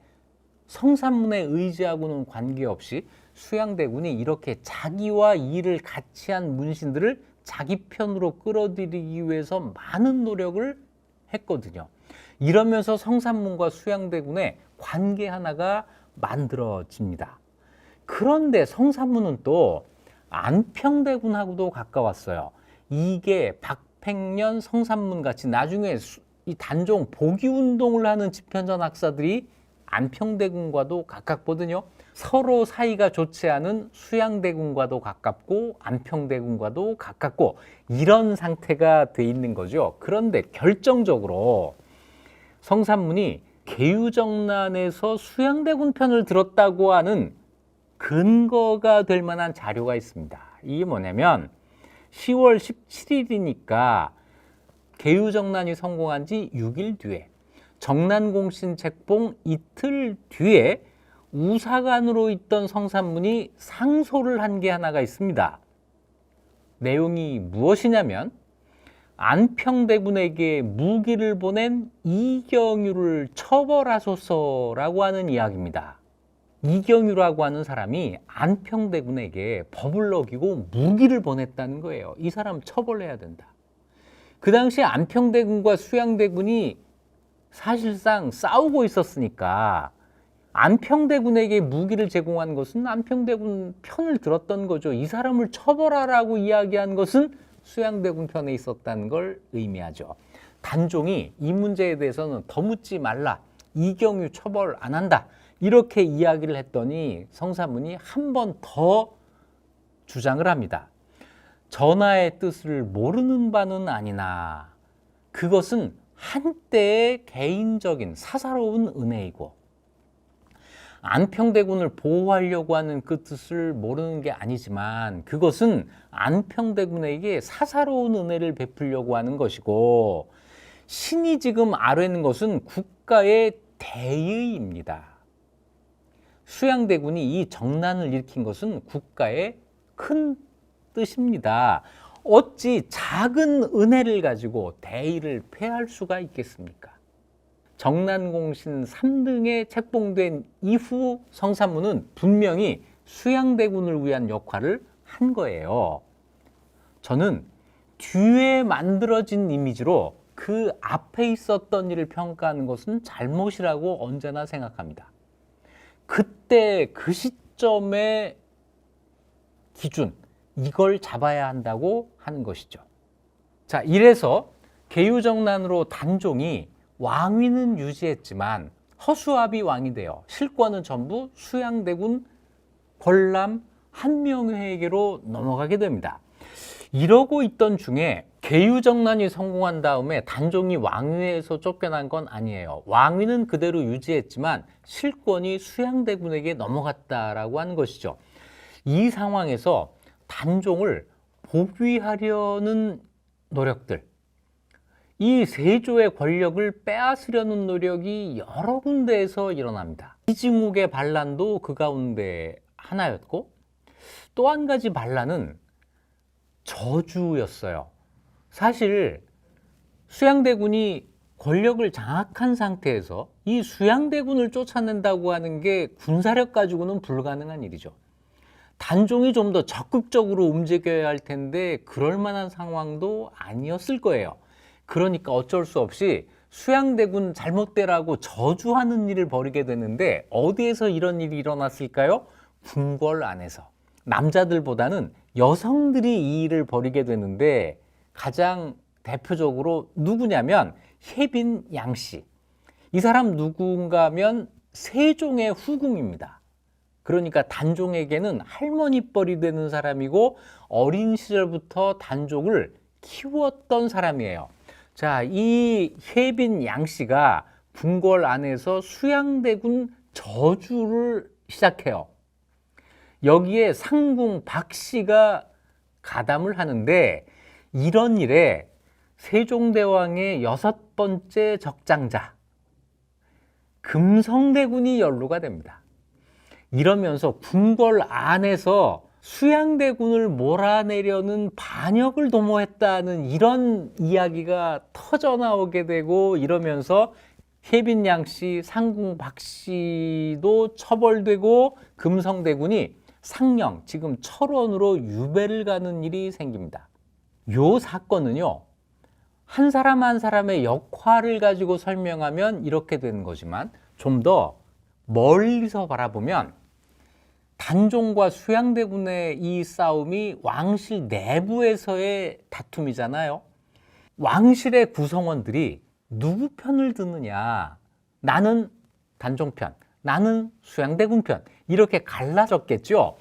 성산문에 의지하고는 관계없이 수양대군이 이렇게 자기와 일을 같이 한 문신들을 자기 편으로 끌어들이기 위해서 많은 노력을 했거든요. 이러면서 성산문과 수양대군의 관계 하나가 만들어집니다. 그런데 성산문은 또 안평대군하고도 가까웠어요. 이게 박팽년, 성산문 같이 나중에 이 단종 복위운동을 하는 집현전 학사들이 안평대군과도 가깝거든요. 서로 사이가 좋지 않은 수양대군과도 가깝고 안평대군과도 가깝고 이런 상태가 돼 있는 거죠. 그런데 결정적으로 성산문이 계유정난에서 수양대군 편을 들었다고 하는 근거가 될 만한 자료가 있습니다. 이게 뭐냐면 10월 17일이니까 계유정난이 성공한 지 6일 뒤에, 정난공신 책봉 이틀 뒤에 우사관으로 있던 성산문이 상소를 한 게 하나가 있습니다. 내용이 무엇이냐면 안평대군에게 무기를 보낸 이경유를 처벌하소서라고 하는 이야기입니다. 이경유라고 하는 사람이 안평대군에게 법을 어기고 무기를 보냈다는 거예요. 이 사람 처벌해야 된다. 그 당시 안평대군과 수양대군이 사실상 싸우고 있었으니까 안평대군에게 무기를 제공한 것은 안평대군 편을 들었던 거죠. 이 사람을 처벌하라고 이야기한 것은 수양대군 편에 있었다는 걸 의미하죠. 단종이 이 문제에 대해서는 더 묻지 말라, 이경유 처벌 안 한다, 이렇게 이야기를 했더니 성산문이 한 번 더 주장을 합니다. 전하의 뜻을 모르는 바는 아니나 그것은 한때의 개인적인 사사로운 은혜이고 안평대군을 보호하려고 하는 그 뜻을 모르는 게 아니지만 그것은 안평대군에게 사사로운 은혜를 베풀려고 하는 것이고 신이 지금 아뢰는 것은 국가의 대의입니다. 수양대군이 이 정난을 일으킨 것은 국가의 큰 뜻입니다. 어찌 작은 은혜를 가지고 대의를 폐할 수가 있겠습니까? 정난공신 3등에 책봉된 이후 성산문은 분명히 수양대군을 위한 역할을 한 거예요. 저는 뒤에 만들어진 이미지로 그 앞에 있었던 일을 평가하는 것은 잘못이라고 언제나 생각합니다. 그때 그 시점의 기준, 이걸 잡아야 한다고 하는 것이죠. 자, 이래서 계유정난으로 단종이 왕위는 유지했지만 허수아비 왕이 되어 실권은 전부 수양대군 권람 한명회에게로 넘어가게 됩니다. 이러고 있던 중에 계유정난이 성공한 다음에 단종이 왕위에서 쫓겨난 건 아니에요. 왕위는 그대로 유지했지만 실권이 수양대군에게 넘어갔다라고 하는 것이죠. 이 상황에서 단종을 복위하려는 노력들, 이 세조의 권력을 빼앗으려는 노력이 여러 군데에서 일어납니다. 이징욱의 반란도 그 가운데 하나였고 또 한 가지 반란은 저주였어요. 사실 수양대군이 권력을 장악한 상태에서 이 수양대군을 쫓아낸다고 하는 게 군사력 가지고는 불가능한 일이죠. 단종이 좀 더 적극적으로 움직여야 할 텐데 그럴 만한 상황도 아니었을 거예요. 그러니까 어쩔 수 없이 수양대군 잘못되라고 저주하는 일을 벌이게 되는데 어디에서 이런 일이 일어났을까요? 궁궐 안에서. 남자들보다는 여성들이 이 일을 벌이게 되는데 가장 대표적으로 누구냐면 혜빈 양씨. 이 사람 누군가 하면 세종의 후궁입니다. 그러니까 단종에게는 할머니뻘이 되는 사람이고 어린 시절부터 단종을 키웠던 사람이에요. 자, 이 혜빈 양 씨가 궁궐 안에서 수양대군 저주를 시작해요. 여기에 상궁 박 씨가 가담을 하는데 이런 일에 세종대왕의 6번째 적장자 금성대군이 연루가 됩니다. 이러면서 궁궐 안에서 수양대군을 몰아내려는 반역을 도모했다는 이런 이야기가 터져나오게 되고 이러면서 혜빈 양 씨, 상궁 박 씨도 처벌되고 금성대군이 상령, 지금 철원으로 유배를 가는 일이 생깁니다. 요 사건은요, 한 사람 한 사람의 역할을 가지고 설명하면 이렇게 되는 거지만 좀 더 멀리서 바라보면 단종과 수양대군의 이 싸움이 왕실 내부에서의 다툼이잖아요. 왕실의 구성원들이 누구 편을 드느냐, 나는 단종 편, 나는 수양대군 편, 이렇게 갈라졌겠죠.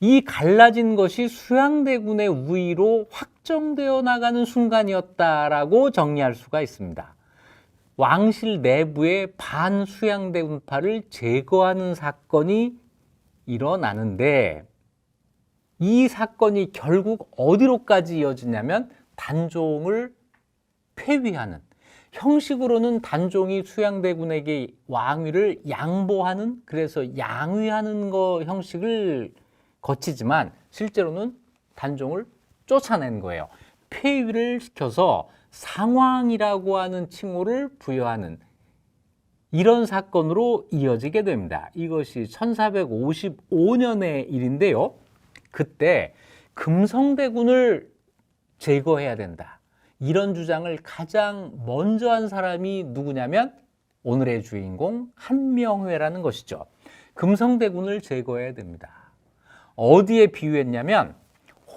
이 갈라진 것이 수양대군의 우위로 확정되어 나가는 순간이었다라고 정리할 수가 있습니다. 왕실 내부의 반수양대군파를 제거하는 사건이 일어나는데 이 사건이 결국 어디로까지 이어지냐면 단종을 폐위하는, 형식으로는 단종이 수양대군에게 왕위를 양보하는, 그래서 양위하는 거 형식을 거치지만 실제로는 단종을 쫓아낸 거예요. 폐위를 시켜서 상왕이라고 하는 칭호를 부여하는 이런 사건으로 이어지게 됩니다. 이것이 1455년의 일인데요. 그때 금성대군을 제거해야 된다. 이런 주장을 가장 먼저 한 사람이 누구냐면 오늘의 주인공 한명회라는 것이죠. 금성대군을 제거해야 됩니다. 어디에 비유했냐면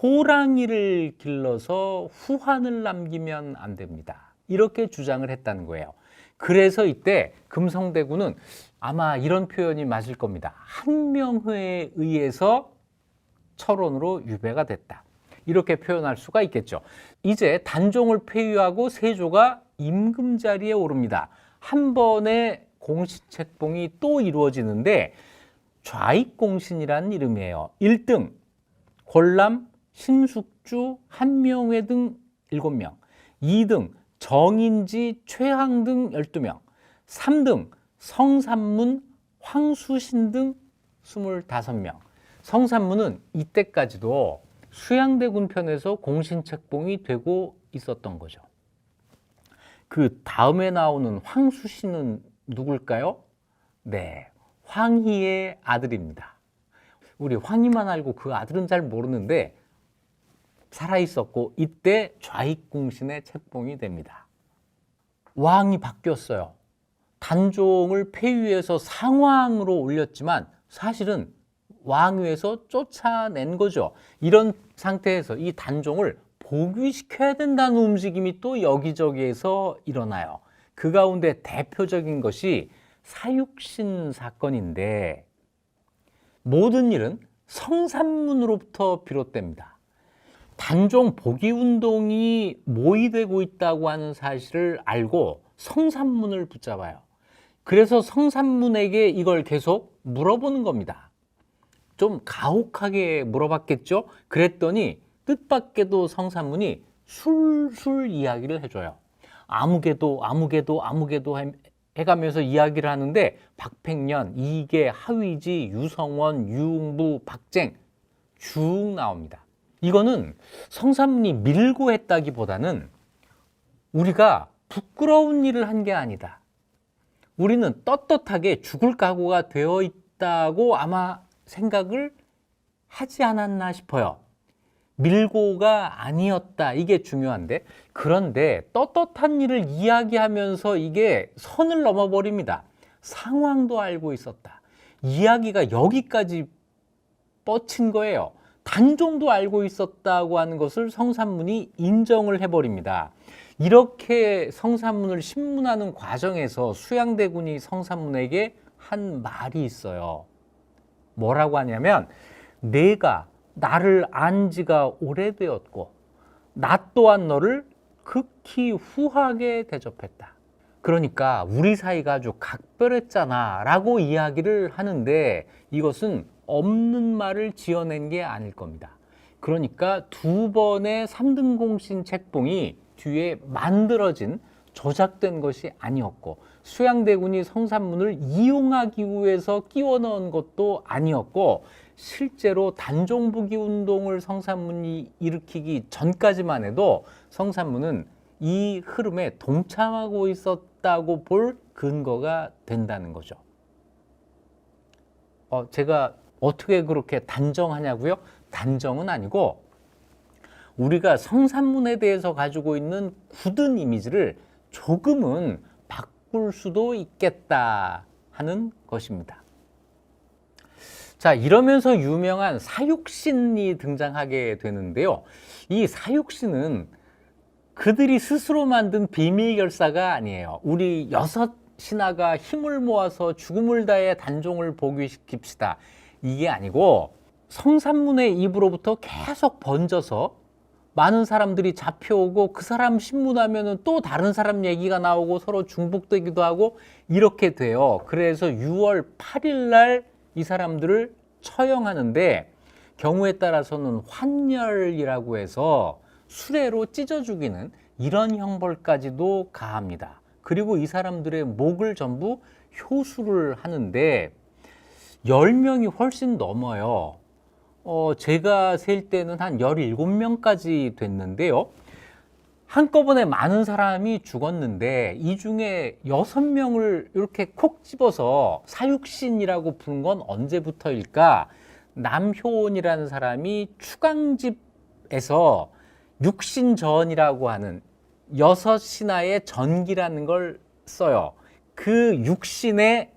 호랑이를 길러서 후환을 남기면 안 됩니다. 이렇게 주장을 했다는 거예요. 그래서 이때 금성대군은 아마 이런 표현이 맞을 겁니다. 한명회에 의해서 철원으로 유배가 됐다. 이렇게 표현할 수가 있겠죠. 이제 단종을 폐위하고 세조가 임금 자리에 오릅니다. 한 번의 공신책봉이 또 이루어지는데 좌익공신이라는 이름이에요. 1등 권람, 신숙주, 한명회 등 7명, 2등 정인지, 최항 등 12명, 3등 성삼문, 황수신 등 25명. 성삼문은 이때까지도 수양대군 편에서 공신책봉이 되고 있었던 거죠. 그 다음에 나오는 황수신은 누굴까요? 네, 황희의 아들입니다. 우리 황희만 알고 그 아들은 잘 모르는데 살아있었고 이때 좌익공신에 책봉이 됩니다. 왕이 바뀌었어요. 단종을 폐위해서 상왕으로 올렸지만 사실은 왕위에서 쫓아낸 거죠. 이런 상태에서 이 단종을 복위시켜야 된다는 움직임이 또 여기저기에서 일어나요. 그 가운데 대표적인 것이 사육신 사건인데 모든 일은 성삼문으로부터 비롯됩니다. 단종 복위운동이 모의되고 있다고 하는 사실을 알고 성삼문을 붙잡아요. 그래서 성삼문에게 이걸 계속 물어보는 겁니다. 좀 가혹하게 물어봤겠죠? 그랬더니 뜻밖에도 성삼문이 술술 이야기를 해줘요. 아무개도 해가면서 이야기를 하는데 박팽년, 이계, 하위지, 유성원, 유흥부, 박쟁 쭉 나옵니다. 이거는 성삼문이 밀고 했다기보다는 우리가 부끄러운 일을 한 게 아니다. 우리는 떳떳하게 죽을 각오가 되어 있다고 아마 생각을 하지 않았나 싶어요. 밀고가 아니었다. 이게 중요한데, 그런데 떳떳한 일을 이야기하면서 이게 선을 넘어버립니다. 상황도 알고 있었다. 이야기가 여기까지 뻗친 거예요. 단종도 알고 있었다고 하는 것을 성삼문이 인정을 해버립니다. 이렇게 성삼문을 신문하는 과정에서 수양대군이 성삼문에게 한 말이 있어요. 뭐라고 하냐면, 내가 나를 안 지가 오래되었고 나 또한 너를 극히 후하게 대접했다. 그러니까 우리 사이가 아주 각별했잖아 라고 이야기를 하는데 이것은 없는 말을 지어낸 게 아닐 겁니다. 그러니까 2번의 3등 공신 책봉이 뒤에 만들어진 조작된 것이 아니었고 수양대군이 성산문을 이용하기 위해서 끼워 넣은 것도 아니었고 실제로 단종부기 운동을 성산문이 일으키기 전까지만 해도 성산문은 이 흐름에 동참하고 있었다고 볼 근거가 된다는 거죠. 제가 어떻게 그렇게 단정하냐고요? 단정은 아니고 우리가 성산문에 대해서 가지고 있는 굳은 이미지를 조금은 바꿀 수도 있겠다 하는 것입니다. 자, 이러면서 유명한 사육신이 등장하게 되는데요. 이 사육신은 그들이 스스로 만든 비밀 결사가 아니에요. 우리 6 신하가 힘을 모아서 죽음을 다해 단종을 복위시킵시다. 이게 아니고 성산문의 입으로부터 계속 번져서 많은 사람들이 잡혀오고 그 사람 신문하면은 또 다른 사람 얘기가 나오고 서로 중복되기도 하고 이렇게 돼요. 그래서 6월 8일 날 이 사람들을 처형하는데 경우에 따라서는 환열이라고 해서 수레로 찢어 죽이는 이런 형벌까지도 가합니다. 그리고 이 사람들의 목을 전부 효수를 하는데 10명이 훨씬 넘어요. 제가 셀 때는 한 17명까지 됐는데요. 한꺼번에 많은 사람이 죽었는데 이 중에 6명을 이렇게 콕 집어서 사육신이라고 부른 건 언제부터일까? 남효온이라는 사람이 추강집에서 육신전이라고 하는 6 신하의 전기라는 걸 써요. 그 육신에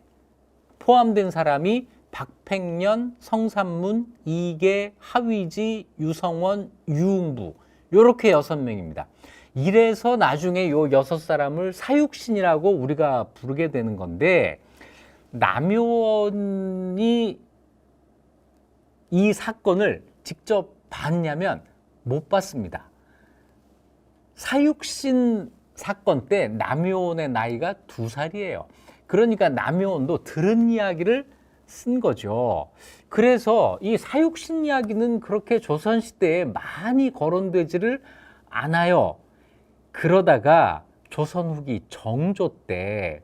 포함된 사람이 박팽년, 성산문, 이계, 하위지, 유성원, 유흥부 이렇게 6명입니다. 이래서 나중에 요 6사람을 사육신이라고 우리가 부르게 되는 건데 남효원이 이 사건을 직접 봤냐면 못 봤습니다. 사육신 사건 때 남효원의 나이가 2살이에요. 그러니까 남효원도 들은 이야기를 쓴 거죠. 그래서 이 사육신 이야기는 그렇게 조선시대에 많이 거론되지를 않아요. 그러다가 조선 후기 정조 때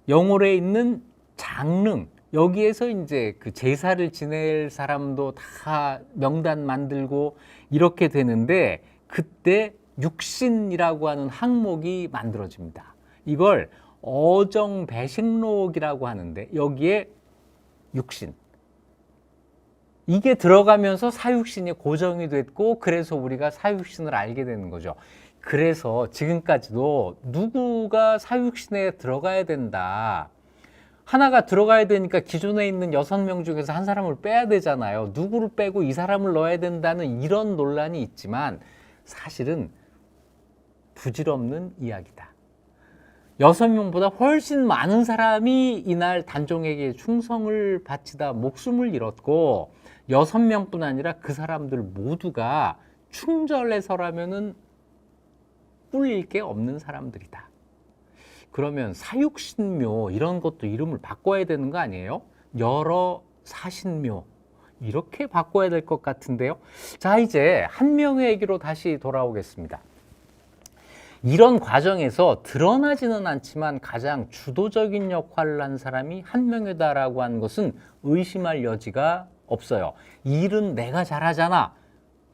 영월에 있는 장릉 여기에서 이제 그 제사를 지낼 사람도 다 명단 만들고 이렇게 되는데 그때 육신이라고 하는 항목이 만들어집니다. 이걸 어정배식록이라고 하는데 여기에 육신 이게 들어가면서 사육신이 고정이 됐고 그래서 우리가 사육신을 알게 되는 거죠. 그래서 지금까지도 누구가 사육신에 들어가야 된다. 하나가 들어가야 되니까 기존에 있는 6명 중에서 한 사람을 빼야 되잖아요. 누구를 빼고 이 사람을 넣어야 된다는 이런 논란이 있지만 사실은 부질없는 이야기다. 6명보다 훨씬 많은 사람이 이날 단종에게 충성을 바치다 목숨을 잃었고 6명뿐 아니라 그 사람들 모두가 충절해서라면은 꿀릴 게 없는 사람들이다. 그러면 사육신묘 이런 것도 이름을 바꿔야 되는 거 아니에요? 여러 사신묘 이렇게 바꿔야 될 것 같은데요. 자, 이제 한명회 얘기로 다시 돌아오겠습니다. 이런 과정에서 드러나지는 않지만 가장 주도적인 역할을 한 사람이 한명회다라고 하는 것은 의심할 여지가 없어요. 일은 내가 잘하잖아.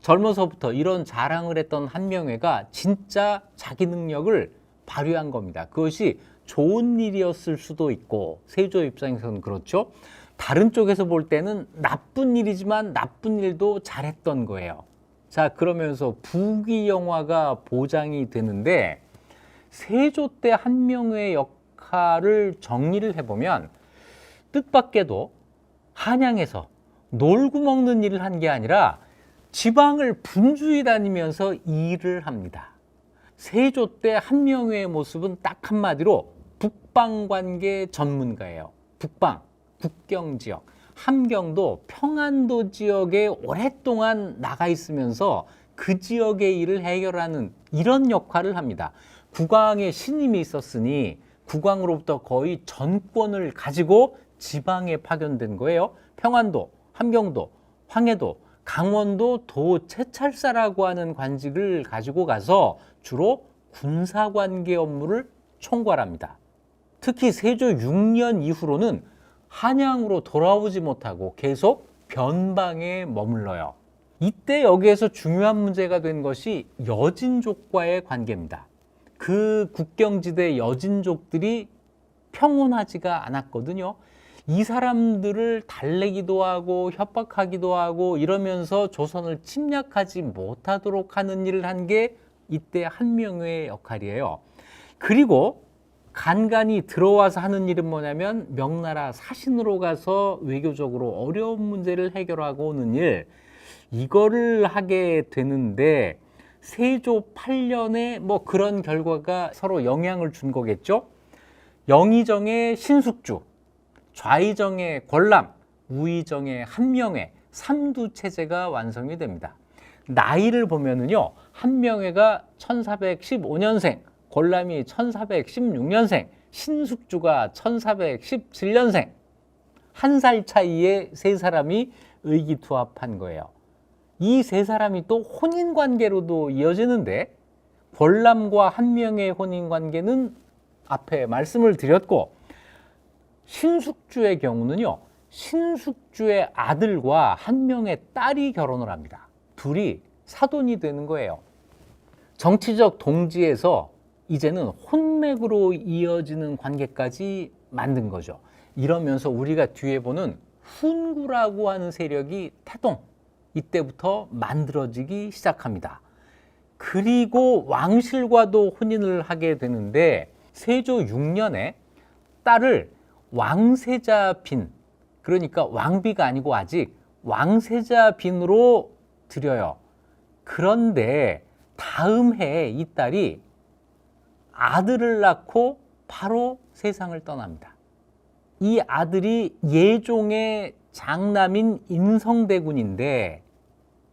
젊어서부터 이런 자랑을 했던 한명회가 진짜 자기 능력을 발휘한 겁니다. 그것이 좋은 일이었을 수도 있고 세조 입장에서는 그렇죠. 다른 쪽에서 볼 때는 나쁜 일이지만 나쁜 일도 잘했던 거예요. 자, 그러면서 부귀영화가 보장이 되는데 세조 때 한명회의 역할을 정리를 해보면 뜻밖에도 한양에서 놀고 먹는 일을 한 게 아니라 지방을 분주히 다니면서 일을 합니다. 세조 때 한명회의 모습은 딱 한마디로 북방관계 전문가예요. 북방, 국경지역. 함경도 평안도 지역에 오랫동안 나가 있으면서 그 지역의 일을 해결하는 이런 역할을 합니다. 국왕의 신임이 있었으니 국왕으로부터 거의 전권을 가지고 지방에 파견된 거예요. 평안도, 함경도, 황해도, 강원도 도채찰사라고 하는 관직을 가지고 가서 주로 군사관계 업무를 총괄합니다. 특히 세조 6년 이후로는 한양으로 돌아오지 못하고 계속 변방에 머물러요. 이때 여기에서 중요한 문제가 된 것이 여진족과의 관계입니다. 그 국경지대 여진족들이 평온하지가 않았거든요. 이 사람들을 달래기도 하고 협박하기도 하고 이러면서 조선을 침략하지 못하도록 하는 일을 한 게 이때 한명회의 역할이에요. 그리고 간간히 들어와서 하는 일은 뭐냐면 명나라 사신으로 가서 외교적으로 어려운 문제를 해결하고 오는 일, 이거를 하게 되는데 세조 8년에 뭐 그런 결과가 서로 영향을 준 거겠죠. 영의정의 신숙주, 좌의정의 권람, 우의정의 한명회, 삼두 체제가 완성이 됩니다. 나이를 보면은요, 한명회가 1415년생, 권람이 1416년생, 신숙주가 1417년생, 한 살 차이에 세 사람이 의기투합한 거예요. 이 세 사람이 또 혼인관계로도 이어지는데 권람과 한명의 혼인관계는 앞에 말씀을 드렸고, 신숙주의 경우는요, 신숙주의 아들과 한명의 딸이 결혼을 합니다. 둘이 사돈이 되는 거예요. 정치적 동지에서 이제는 혼맥으로 이어지는 관계까지 만든 거죠. 이러면서 우리가 뒤에 보는 훈구라고 하는 세력이 태동, 이때부터 만들어지기 시작합니다. 그리고 왕실과도 혼인을 하게 되는데 세조 6년에 딸을 왕세자빈, 그러니까 왕비가 아니고 아직 왕세자빈으로 드려요. 그런데 다음 해에 이 딸이 아들을 낳고 바로 세상을 떠납니다. 이 아들이 예종의 장남인 인성대군인데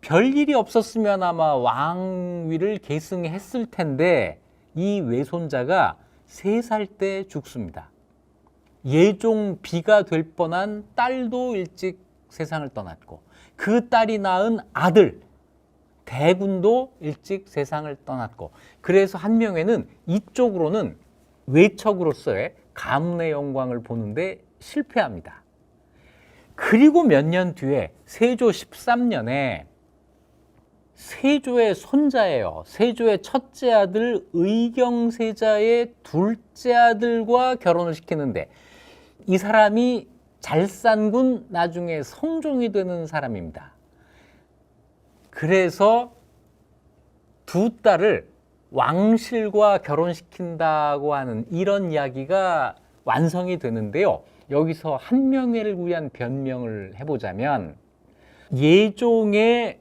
별일이 없었으면 아마 왕위를 계승했을 텐데 이 외손자가 3살 때 죽습니다. 예종 비가 될 뻔한 딸도 일찍 세상을 떠났고 그 딸이 낳은 아들 대군도 일찍 세상을 떠났고, 그래서 한명회는 이쪽으로는 외척으로서의 가문의 영광을 보는데 실패합니다. 그리고 몇 년 뒤에 세조 13년에 세조의 손자예요. 세조의 첫째 아들 의경세자의 둘째 아들과 결혼을 시키는데 이 사람이 잘산군 나중에 성종이 되는 사람입니다. 그래서 두 딸을 왕실과 결혼시킨다고 하는 이런 이야기가 완성이 되는데요. 여기서 한명회를 위한 변명을 해보자면 예종의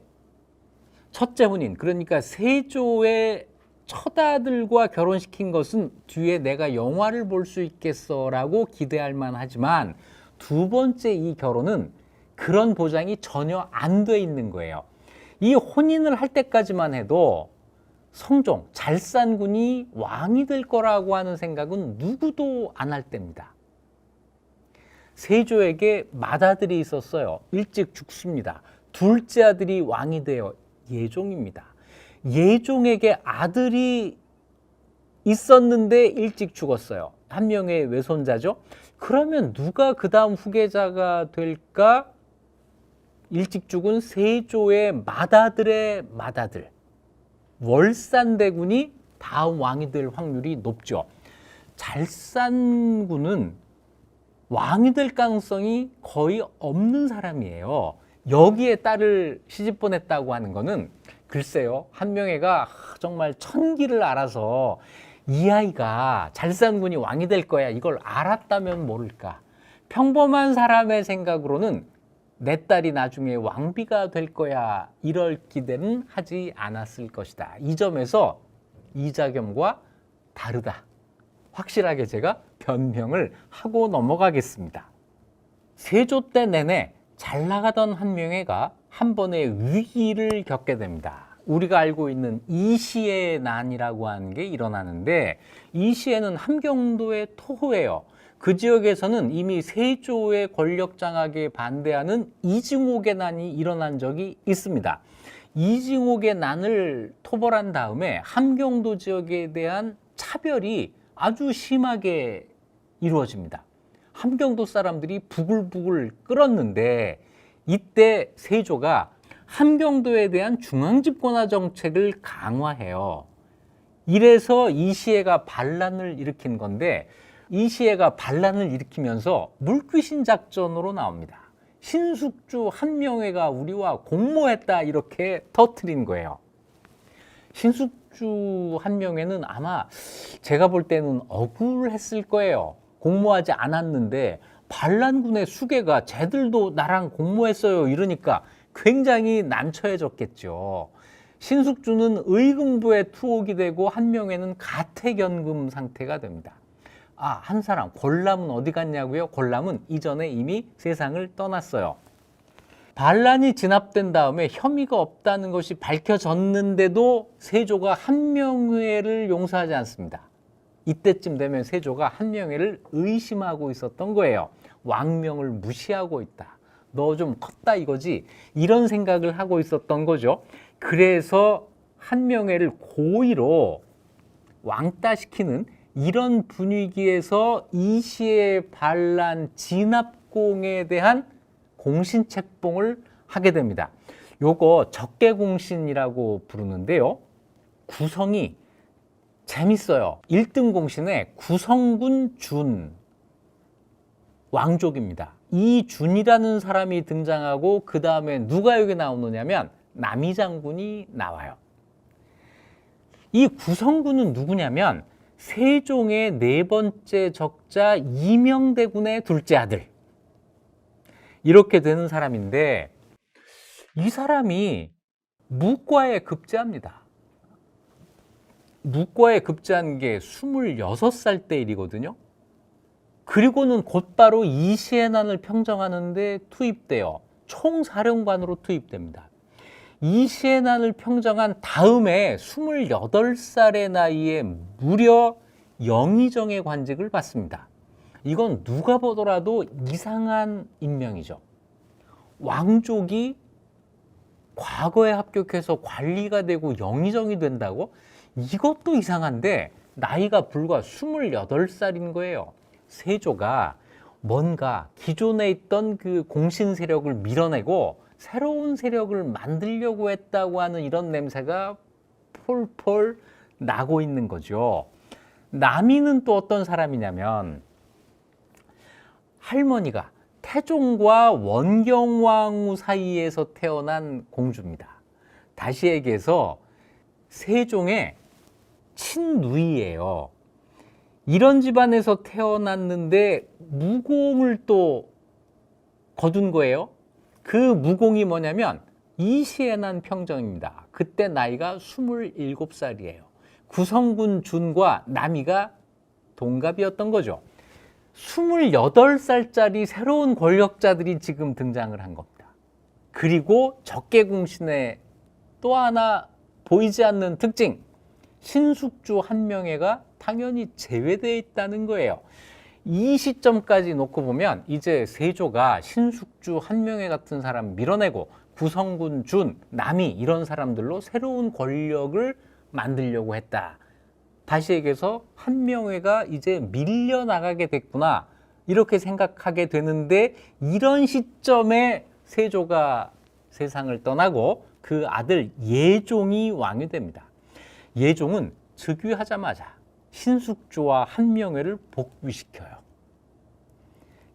첫째 혼인, 그러니까 세조의 첫아들과 결혼시킨 것은 뒤에 내가 영화를 볼 수 있겠어라고 기대할 만하지만 두 번째 이 결혼은 그런 보장이 전혀 안 돼 있는 거예요. 이 혼인을 할 때까지만 해도 성종, 잘산군이 왕이 될 거라고 하는 생각은 누구도 안 할 때입니다. 세조에게 맏아들이 있었어요. 일찍 죽습니다. 둘째 아들이 왕이 되어 예종입니다. 예종에게 아들이 있었는데 일찍 죽었어요. 한명의 외손자죠. 그러면 누가 그 다음 후계자가 될까? 일찍 죽은 세조의 맏아들의 맏아들 월산대군이 다음 왕이 될 확률이 높죠. 잘산군은 왕이 될 가능성이 거의 없는 사람이에요. 여기에 딸을 시집 보냈다고 하는 거는 글쎄요, 한명회가 정말 천기를 알아서 이 아이가 잘산군이 왕이 될 거야 이걸 알았다면 모를까. 평범한 사람의 생각으로는 내 딸이 나중에 왕비가 될 거야 이럴 기대는 하지 않았을 것이다. 이 점에서 이자겸과 다르다. 확실하게 제가 변명을 하고 넘어가겠습니다. 세조 때 내내 잘 나가던 한명회가 한 번의 위기를 겪게 됩니다. 우리가 알고 있는 이시의 난이라고 하는 게 일어나는데, 이시에는 함경도의 토호예요. 그 지역에서는 이미 세조의 권력 장악에 반대하는 이징옥의 난이 일어난 적이 있습니다. 이징옥의 난을 토벌한 다음에 함경도 지역에 대한 차별이 아주 심하게 이루어집니다. 함경도 사람들이 부글부글 끓었는데, 이때 세조가 함경도에 대한 중앙집권화 정책을 강화해요. 이래서 이시해가 반란을 일으킨 건데, 이시해가 반란을 일으키면서 물귀신 작전으로 나옵니다. 신숙주 한명회가 우리와 공모했다, 이렇게 터뜨린 거예요. 신숙주 한명회는 아마 제가 볼 때는 억울했을 거예요. 공모하지 않았는데 반란군의 수괴가 쟤들도 나랑 공모했어요 이러니까 굉장히 난처해졌겠죠. 신숙주는 의금부의 투옥이 되고 한명회는 가택연금 상태가 됩니다. 아, 한 사람, 권람은 어디 갔냐고요? 권람은 이전에 이미 세상을 떠났어요. 반란이 진압된 다음에 혐의가 없다는 것이 밝혀졌는데도 세조가 한명회를 용서하지 않습니다. 이때쯤 되면 세조가 한명회를 의심하고 있었던 거예요. 왕명을 무시하고 있다. 너 좀 컸다 이거지. 이런 생각을 하고 있었던 거죠. 그래서 한명회를 고의로 왕따시키는 이런 분위기에서 이시의 반란 진압공에 대한 공신책봉을 하게 됩니다. 요거 적개공신이라고 부르는데요. 구성이 재밌어요. 1등 공신에 구성군 준 왕족입니다. 이 준이라는 사람이 등장하고 그 다음에 누가 여기 나오느냐면 남이장군이 나와요. 이 구성군은 누구냐면 세종의 네 번째 적자 이명대군의 둘째 아들, 이렇게 되는 사람인데, 이 사람이 무과에 급제합니다. 무과에 급제한 게 26살 때 일이거든요. 그리고는 곧바로 이시의 난을 평정하는데 투입돼요. 총사령관으로 투입됩니다. 이시의 난을 평정한 다음에 28살의 나이에 무려 영의정의 관직을 받습니다. 이건 누가 보더라도 이상한 인명이죠. 왕족이 과거에 합격해서 관리가 되고 영의정이 된다고? 이것도 이상한데 나이가 불과 28살인 거예요. 세조가 뭔가 기존에 있던 그 공신 세력을 밀어내고 새로운 세력을 만들려고 했다고 하는 이런 냄새가 폴폴 나고 있는 거죠. 남이는 또 어떤 사람이냐면 할머니가 태종과 원경왕후 사이에서 태어난 공주입니다. 다시 얘기해서 세종의 친누이예요. 이런 집안에서 태어났는데 무공을 또 거둔 거예요. 그 무공이 뭐냐면 이시의 난 평정입니다. 그때 나이가 27살이에요. 구성군 준과 남이가 동갑이었던 거죠. 28살짜리 새로운 권력자들이 지금 등장을 한 겁니다. 그리고 적개공신의 또 하나 보이지 않는 특징, 신숙주 한명회가 당연히 제외되어 있다는 거예요. 이 시점까지 놓고 보면 이제 세조가 신숙주 한명회 같은 사람 밀어내고 구성군 준, 남이 이런 사람들로 새로운 권력을 만들려고 했다. 다시 얘기해서 한명회가 이제 밀려나가게 됐구나, 이렇게 생각하게 되는데, 이런 시점에 세조가 세상을 떠나고 그 아들 예종이 왕이 됩니다. 예종은 즉위하자마자 신숙주와 한명회를 복위시켜요.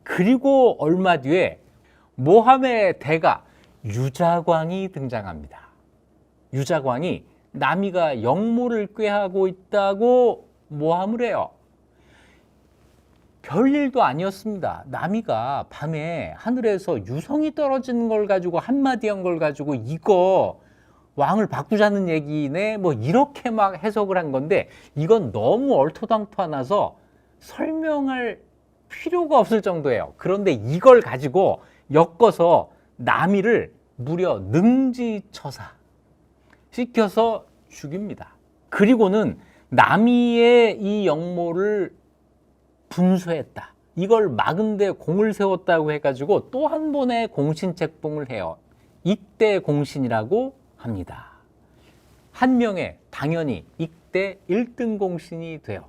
그리고 얼마 뒤에 모함의 대가 유자광이 등장합니다. 유자광이 남이가 영모를 꾀하고 있다고 모함을 해요. 별일도 아니었습니다. 남이가 밤에 하늘에서 유성이 떨어지는 걸 가지고 한마디 한 걸 가지고 이거 왕을 바꾸자는 얘기네, 뭐 이렇게 막 해석을 한 건데, 이건 너무 얼토당토하나서 설명할 필요가 없을 정도예요. 그런데 이걸 가지고 엮어서 남이를 무려 능지처사, 찍혀서 죽입니다. 그리고는 남이의 이 역모를 분수했다. 이걸 막은데 공을 세웠다고 해가지고 또 한 번의 공신책봉을 해요. 이때 공신이라고 합니다. 한명회 당연히 이때 1등 공신이 돼요.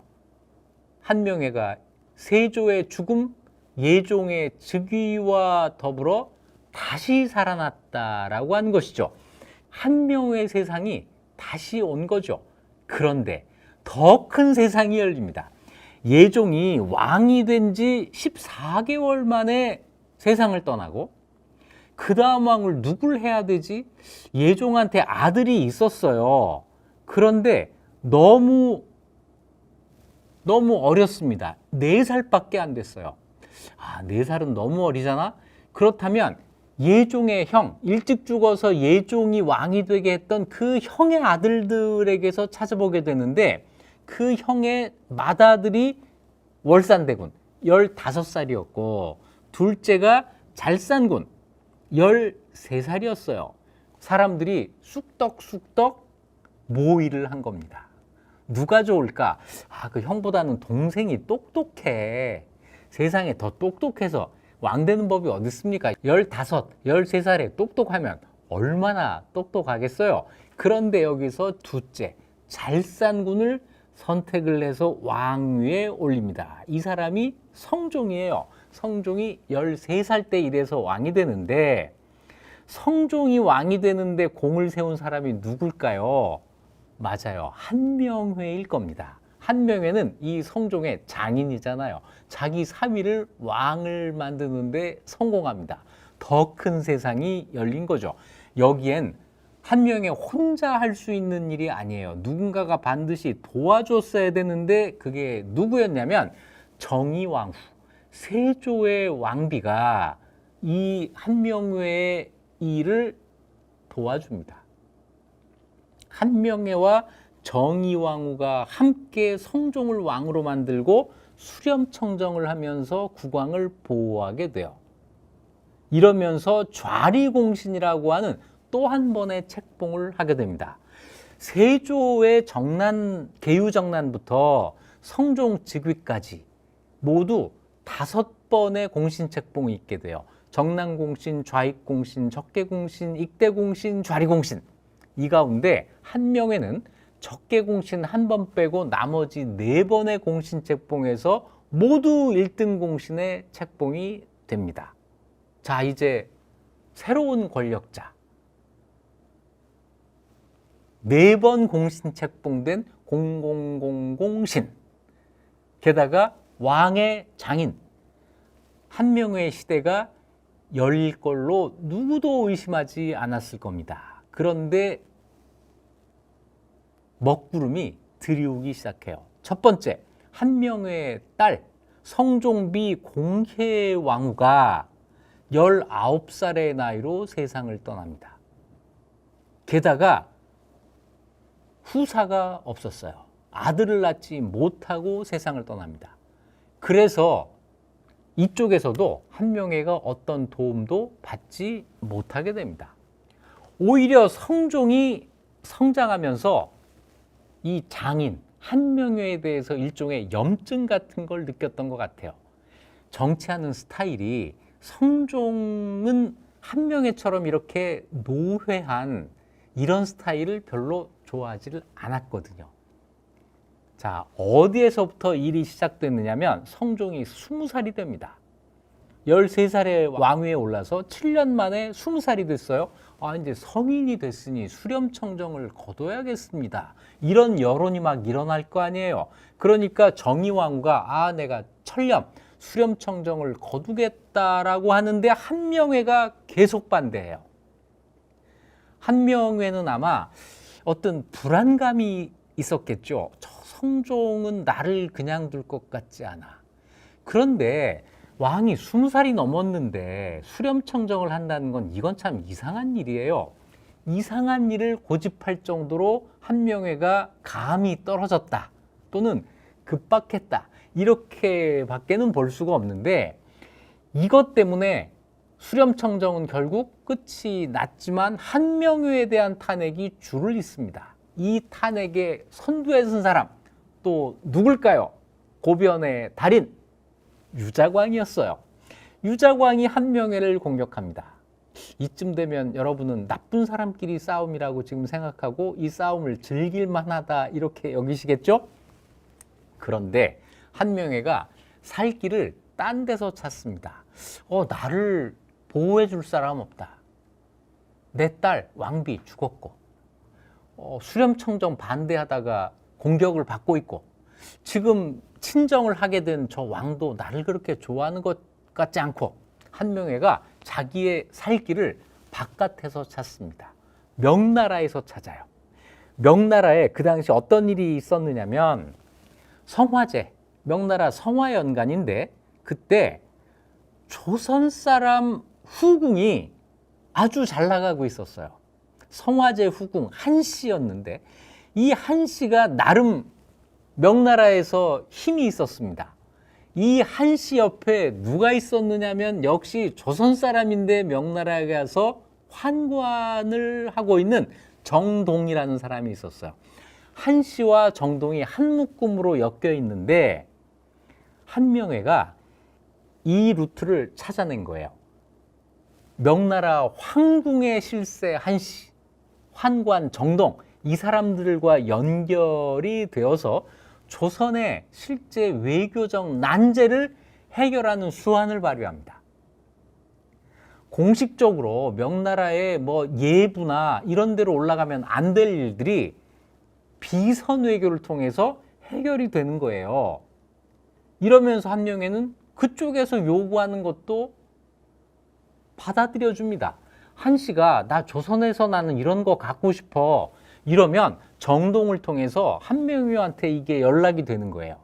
한명회가 세조의 죽음, 예종의 즉위와 더불어 다시 살아났다라고 하는 것이죠. 한명회 세상이 다시 온 거죠. 그런데 더 큰 세상이 열립니다. 예종이 왕이 된 지 14개월 만에 세상을 떠나고 그 다음 왕을 누굴 해야 되지? 예종한테 아들이 있었어요. 그런데 너무 어렸습니다. 4살밖에 안 됐어요. 4살은 너무 어리잖아? 그렇다면 예종의 형, 일찍 죽어서 예종이 왕이 되게 했던 그 형의 아들들에게서 찾아보게 되는데 그 형의 맏아들이 월산대군 15살이었고 둘째가 잘산군 13살이었어요. 사람들이 쑥떡쑥떡 모의를 한 겁니다. 누가 좋을까? 그 형보다는 동생이 똑똑해. 세상에 더 똑똑해서 왕 되는 법이 어디 있습니까? 15, 13살에 똑똑하면 얼마나 똑똑하겠어요? 그런데 여기서 둘째, 잘산군을 선택을 해서 왕위에 올립니다. 이 사람이 성종이에요. 성종이 13살 때 이래서 왕이 되는데 성종이 왕이 되는데 공을 세운 사람이 누굴까요? 맞아요. 한명회일 겁니다. 한명회는 이 성종의 장인이잖아요. 자기 사위를 왕을 만드는데 성공합니다. 더 큰 세상이 열린 거죠. 여기엔 한명회 혼자 할 수 있는 일이 아니에요. 누군가가 반드시 도와줬어야 되는데 그게 누구였냐면 정의왕후, 세조의 왕비가 이 한명회의 일을 도와줍니다. 한명회와 정의왕후가 함께 성종을 왕으로 만들고 수렴청정을 하면서 국왕을 보호하게 돼요. 이러면서 좌리공신이라고 하는 또 한 번의 책봉을 하게 됩니다. 세조의 정난, 계유정난부터 성종 즉위까지 모두 5번의 공신책봉이 있게 돼요. 정난공신, 좌익공신, 적개공신, 익대공신, 좌리공신. 이 가운데 한명회는 적개공신 1번 빼고 나머지 4번의 공신책봉에서 모두 1등 공신의 책봉이 됩니다. 자, 이제 새로운 권력자. 4번 공신책봉된 0000신. 게다가 왕의 장인. 한명회의 시대가 열릴 걸로 누구도 의심하지 않았을 겁니다. 그런데 먹구름이 들이오기 시작해요. 첫 번째, 한명회의 딸 성종비 공혜왕후가 19살의 나이로 세상을 떠납니다. 게다가 후사가 없었어요. 아들을 낳지 못하고 세상을 떠납니다. 그래서 이쪽에서도 한명회가 어떤 도움도 받지 못하게 됩니다. 오히려 성종이 성장하면서 이 장인 한명회에 대해서 일종의 염증 같은 걸 느꼈던 것 같아요. 정치하는 스타일이 성종은 한명회처럼 이렇게 노회한 이런 스타일을 별로 좋아하지를 않았거든요. 자, 어디에서부터 일이 시작됐느냐면 성종이 20살이 됩니다. 13살에 왕위에 올라서 7년 만에 20살이 됐어요. 이제 성인이 됐으니 수렴청정을 거둬야겠습니다. 이런 여론이 막 일어날 거 아니에요. 그러니까 정의왕후가 내가 천렴 수렴청정을 거두겠다라고 하는데 한명회가 계속 반대해요. 한명회는 아마 어떤 불안감이 있었겠죠. 저 성종은 나를 그냥 둘 것 같지 않아. 그런데 왕이 20살이 넘었는데 수렴청정을 한다는 건 이건 참 이상한 일이에요. 이상한 일을 고집할 정도로 한명회가 감이 떨어졌다 또는 급박했다 이렇게밖에는 볼 수가 없는데 이것 때문에 수렴청정은 결국 끝이 났지만 한명회에 대한 탄핵이 줄을 잇습니다. 이 탄핵에 선두에 선 사람 또 누굴까요? 고변의 달인 유자광이었어요. 유자광이 한명회를 공격합니다. 이쯤 되면 여러분은 나쁜 사람끼리 싸움이라고 지금 생각하고 이 싸움을 즐길 만하다 이렇게 여기시겠죠? 그런데 한명회가 살 길을 딴 데서 찾습니다. 나를 보호해 줄 사람 없다. 내 딸 왕비 죽었고 수렴청정 반대하다가 공격을 받고 있고 지금 친정을 하게 된 저 왕도 나를 그렇게 좋아하는 것 같지 않고 한명회가 자기의 살 길을 바깥에서 찾습니다. 명나라에서 찾아요. 명나라에 그 당시 어떤 일이 있었느냐면 성화제, 명나라 성화연간인데 그때 조선 사람 후궁이 아주 잘 나가고 있었어요. 성화제 후궁 한씨였는데 이 한씨가 나름 명나라에서 힘이 있었습니다. 이 한씨 옆에 누가 있었느냐면 역시 조선 사람인데 명나라에 가서 환관을 하고 있는 정동이라는 사람이 있었어요. 한씨와 정동이 한 묶음으로 엮여 있는데 한명회가 이 루트를 찾아낸 거예요. 명나라 황궁의 실세 한씨, 환관 정동 이 사람들과 연결이 되어서 조선의 실제 외교적 난제를 해결하는 수완을 발휘합니다. 공식적으로 명나라의 예부나 이런 데로 올라가면 안 될 일들이 비선 외교를 통해서 해결이 되는 거예요. 이러면서 한명회는 그쪽에서 요구하는 것도 받아들여 줍니다. 한씨가 나 조선에서 나는 이런 거 갖고 싶어 이러면 정동을 통해서 한명회한테 이게 연락이 되는 거예요.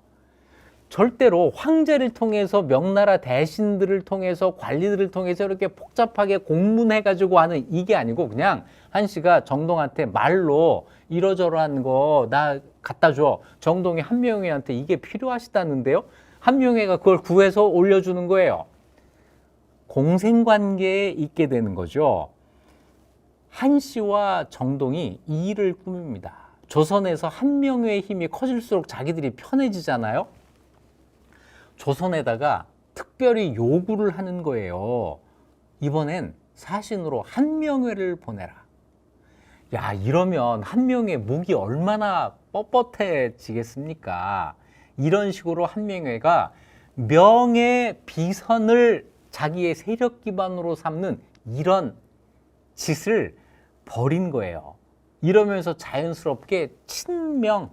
절대로 황제를 통해서 명나라 대신들을 통해서 관리들을 통해서 이렇게 복잡하게 공문해가지고 하는 이게 아니고 그냥 한씨가 정동한테 말로 이러저러한 거 나 갖다 줘. 정동이 한명회한테 이게 필요하시다는데요. 한명회가 그걸 구해서 올려주는 거예요. 공생관계에 있게 되는 거죠. 한씨와 정동이 이 일을 꾸밉니다. 조선에서 한명회의 힘이 커질수록 자기들이 편해지잖아요. 조선에다가 특별히 요구를 하는 거예요. 이번엔 사신으로 한명회를 보내라. 야, 이러면 한명회 목이 얼마나 뻣뻣해지겠습니까? 이런 식으로 한명회가 명예 비선을 자기의 세력 기반으로 삼는 이런 짓을 벌인 거예요. 이러면서 자연스럽게 친명,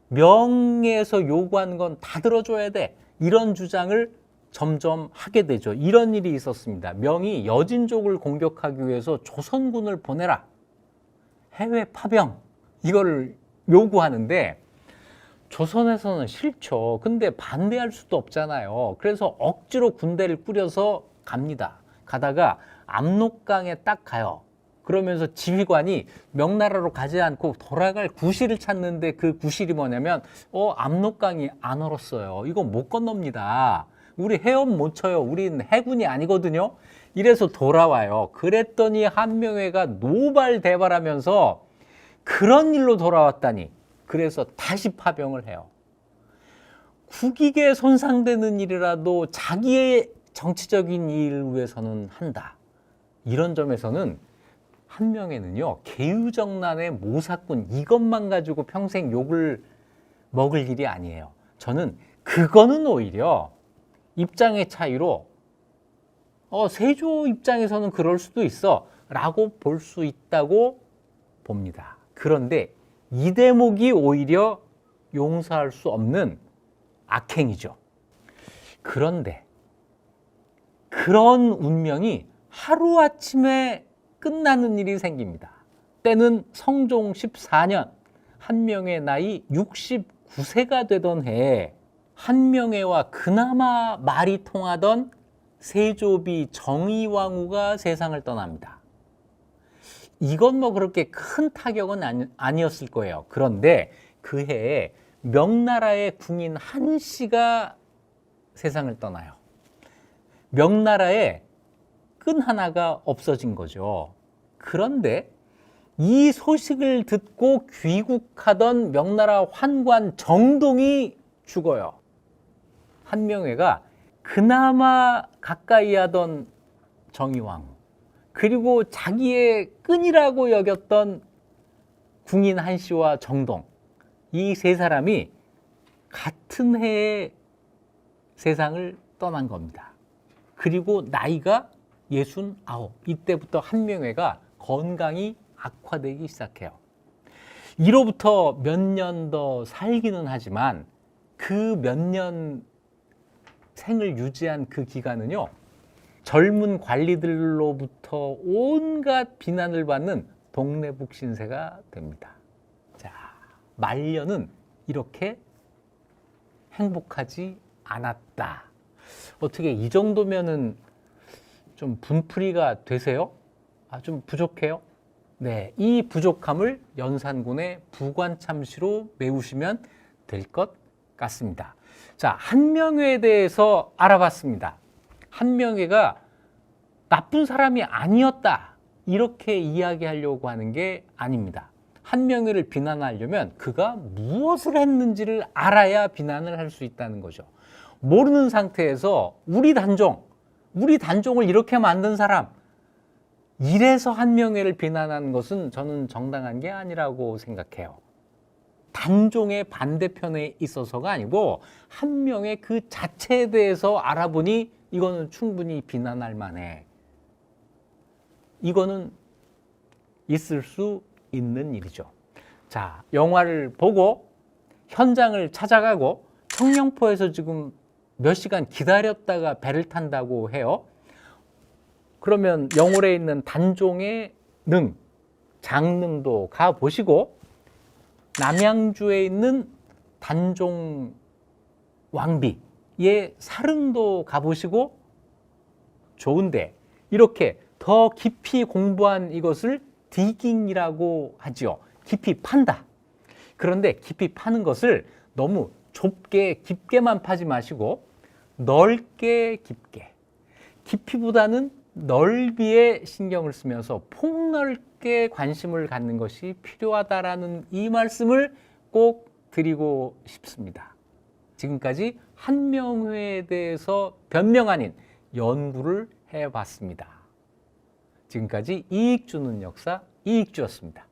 명예에서 요구하는 건 다 들어줘야 돼. 이런 주장을 점점 하게 되죠. 이런 일이 있었습니다. 명이 여진족을 공격하기 위해서 조선군을 보내라. 해외 파병. 이거를 요구하는데 조선에서는 싫죠. 근데 반대할 수도 없잖아요. 그래서 억지로 군대를 꾸려서 갑니다. 가다가 압록강에 딱 가요. 그러면서 지휘관이 명나라로 가지 않고 돌아갈 구실을 찾는데 그 구실이 뭐냐면 압록강이 안 얼었어요. 이거 못 건넙니다. 우리 헤엄 못 쳐요. 우린 해군이 아니거든요. 이래서 돌아와요. 그랬더니 한명회가 노발대발하면서 그런 일로 돌아왔다니. 그래서 다시 파병을 해요. 국익에 손상되는 일이라도 자기의 정치적인 일을 위해서는 한다. 이런 점에서는 한명회는요, 계유정난의 모사꾼 이것만 가지고 평생 욕을 먹을 일이 아니에요. 저는 그거는 오히려 입장의 차이로 세조 입장에서는 그럴 수도 있어 라고 볼 수 있다고 봅니다. 그런데 이 대목이 오히려 용서할 수 없는 악행이죠. 그런데 그런 운명이 하루아침에 끝나는 일이 생깁니다. 때는 성종 14년 한명회 나이 69세가 되던 해에 한명회와 그나마 말이 통하던 세조비 정의왕후가 세상을 떠납니다. 이건 그렇게 큰 타격은 아니었을 거예요. 그런데 그 해에 명나라의 궁인 한씨가 세상을 떠나요. 명나라의 끈 하나가 없어진 거죠. 그런데 이 소식을 듣고 귀국하던 명나라 환관 정동이 죽어요. 한명회가 그나마 가까이 하던 정의왕후, 그리고 자기의 끈이라고 여겼던 궁인 한씨와 정동, 이 세 사람이 같은 해에 세상을 떠난 겁니다. 그리고 나이가 69, 이때부터 한명회가 건강이 악화되기 시작해요. 이로부터 몇 년 더 살기는 하지만 그 몇 년 생을 유지한 그 기간은요, 젊은 관리들로부터 온갖 비난을 받는 동래북신세가 됩니다. 자, 말년은 이렇게 행복하지 않았다. 어떻게 이 정도면은 좀 분풀이가 되세요? 좀 부족해요? 네, 이 부족함을 연산군의 부관참시로 메우시면 될 것 같습니다. 자, 한명회에 대해서 알아봤습니다. 한명회가 나쁜 사람이 아니었다, 이렇게 이야기하려고 하는 게 아닙니다. 한명회를 비난하려면 그가 무엇을 했는지를 알아야 비난을 할 수 있다는 거죠. 모르는 상태에서 우리 단종을 이렇게 만든 사람, 이래서 한명회를 비난하는 것은 저는 정당한 게 아니라고 생각해요. 단종의 반대편에 있어서가 아니고 한명회 그 자체에 대해서 알아보니 이거는 충분히 비난할 만해. 이거는 있을 수 있는 일이죠. 자, 영화를 보고 현장을 찾아가고 청령포에서 지금 몇 시간 기다렸다가 배를 탄다고 해요. 그러면 영월에 있는 단종의 능, 장능도 가보시고 남양주에 있는 단종 왕비의 사릉도 가보시고, 좋은데 이렇게 더 깊이 공부한 이것을 디깅이라고 하지요. 깊이 판다. 그런데 깊이 파는 것을 너무 좁게 깊게만 파지 마시고 넓게 깊게, 깊이보다는 넓이에 신경을 쓰면서 폭넓게 관심을 갖는 것이 필요하다라는 이 말씀을 꼭 드리고 싶습니다. 지금까지 한명회에 대해서 변명 아닌 연구를 해봤습니다. 지금까지 이익 주는 역사 이익주였습니다.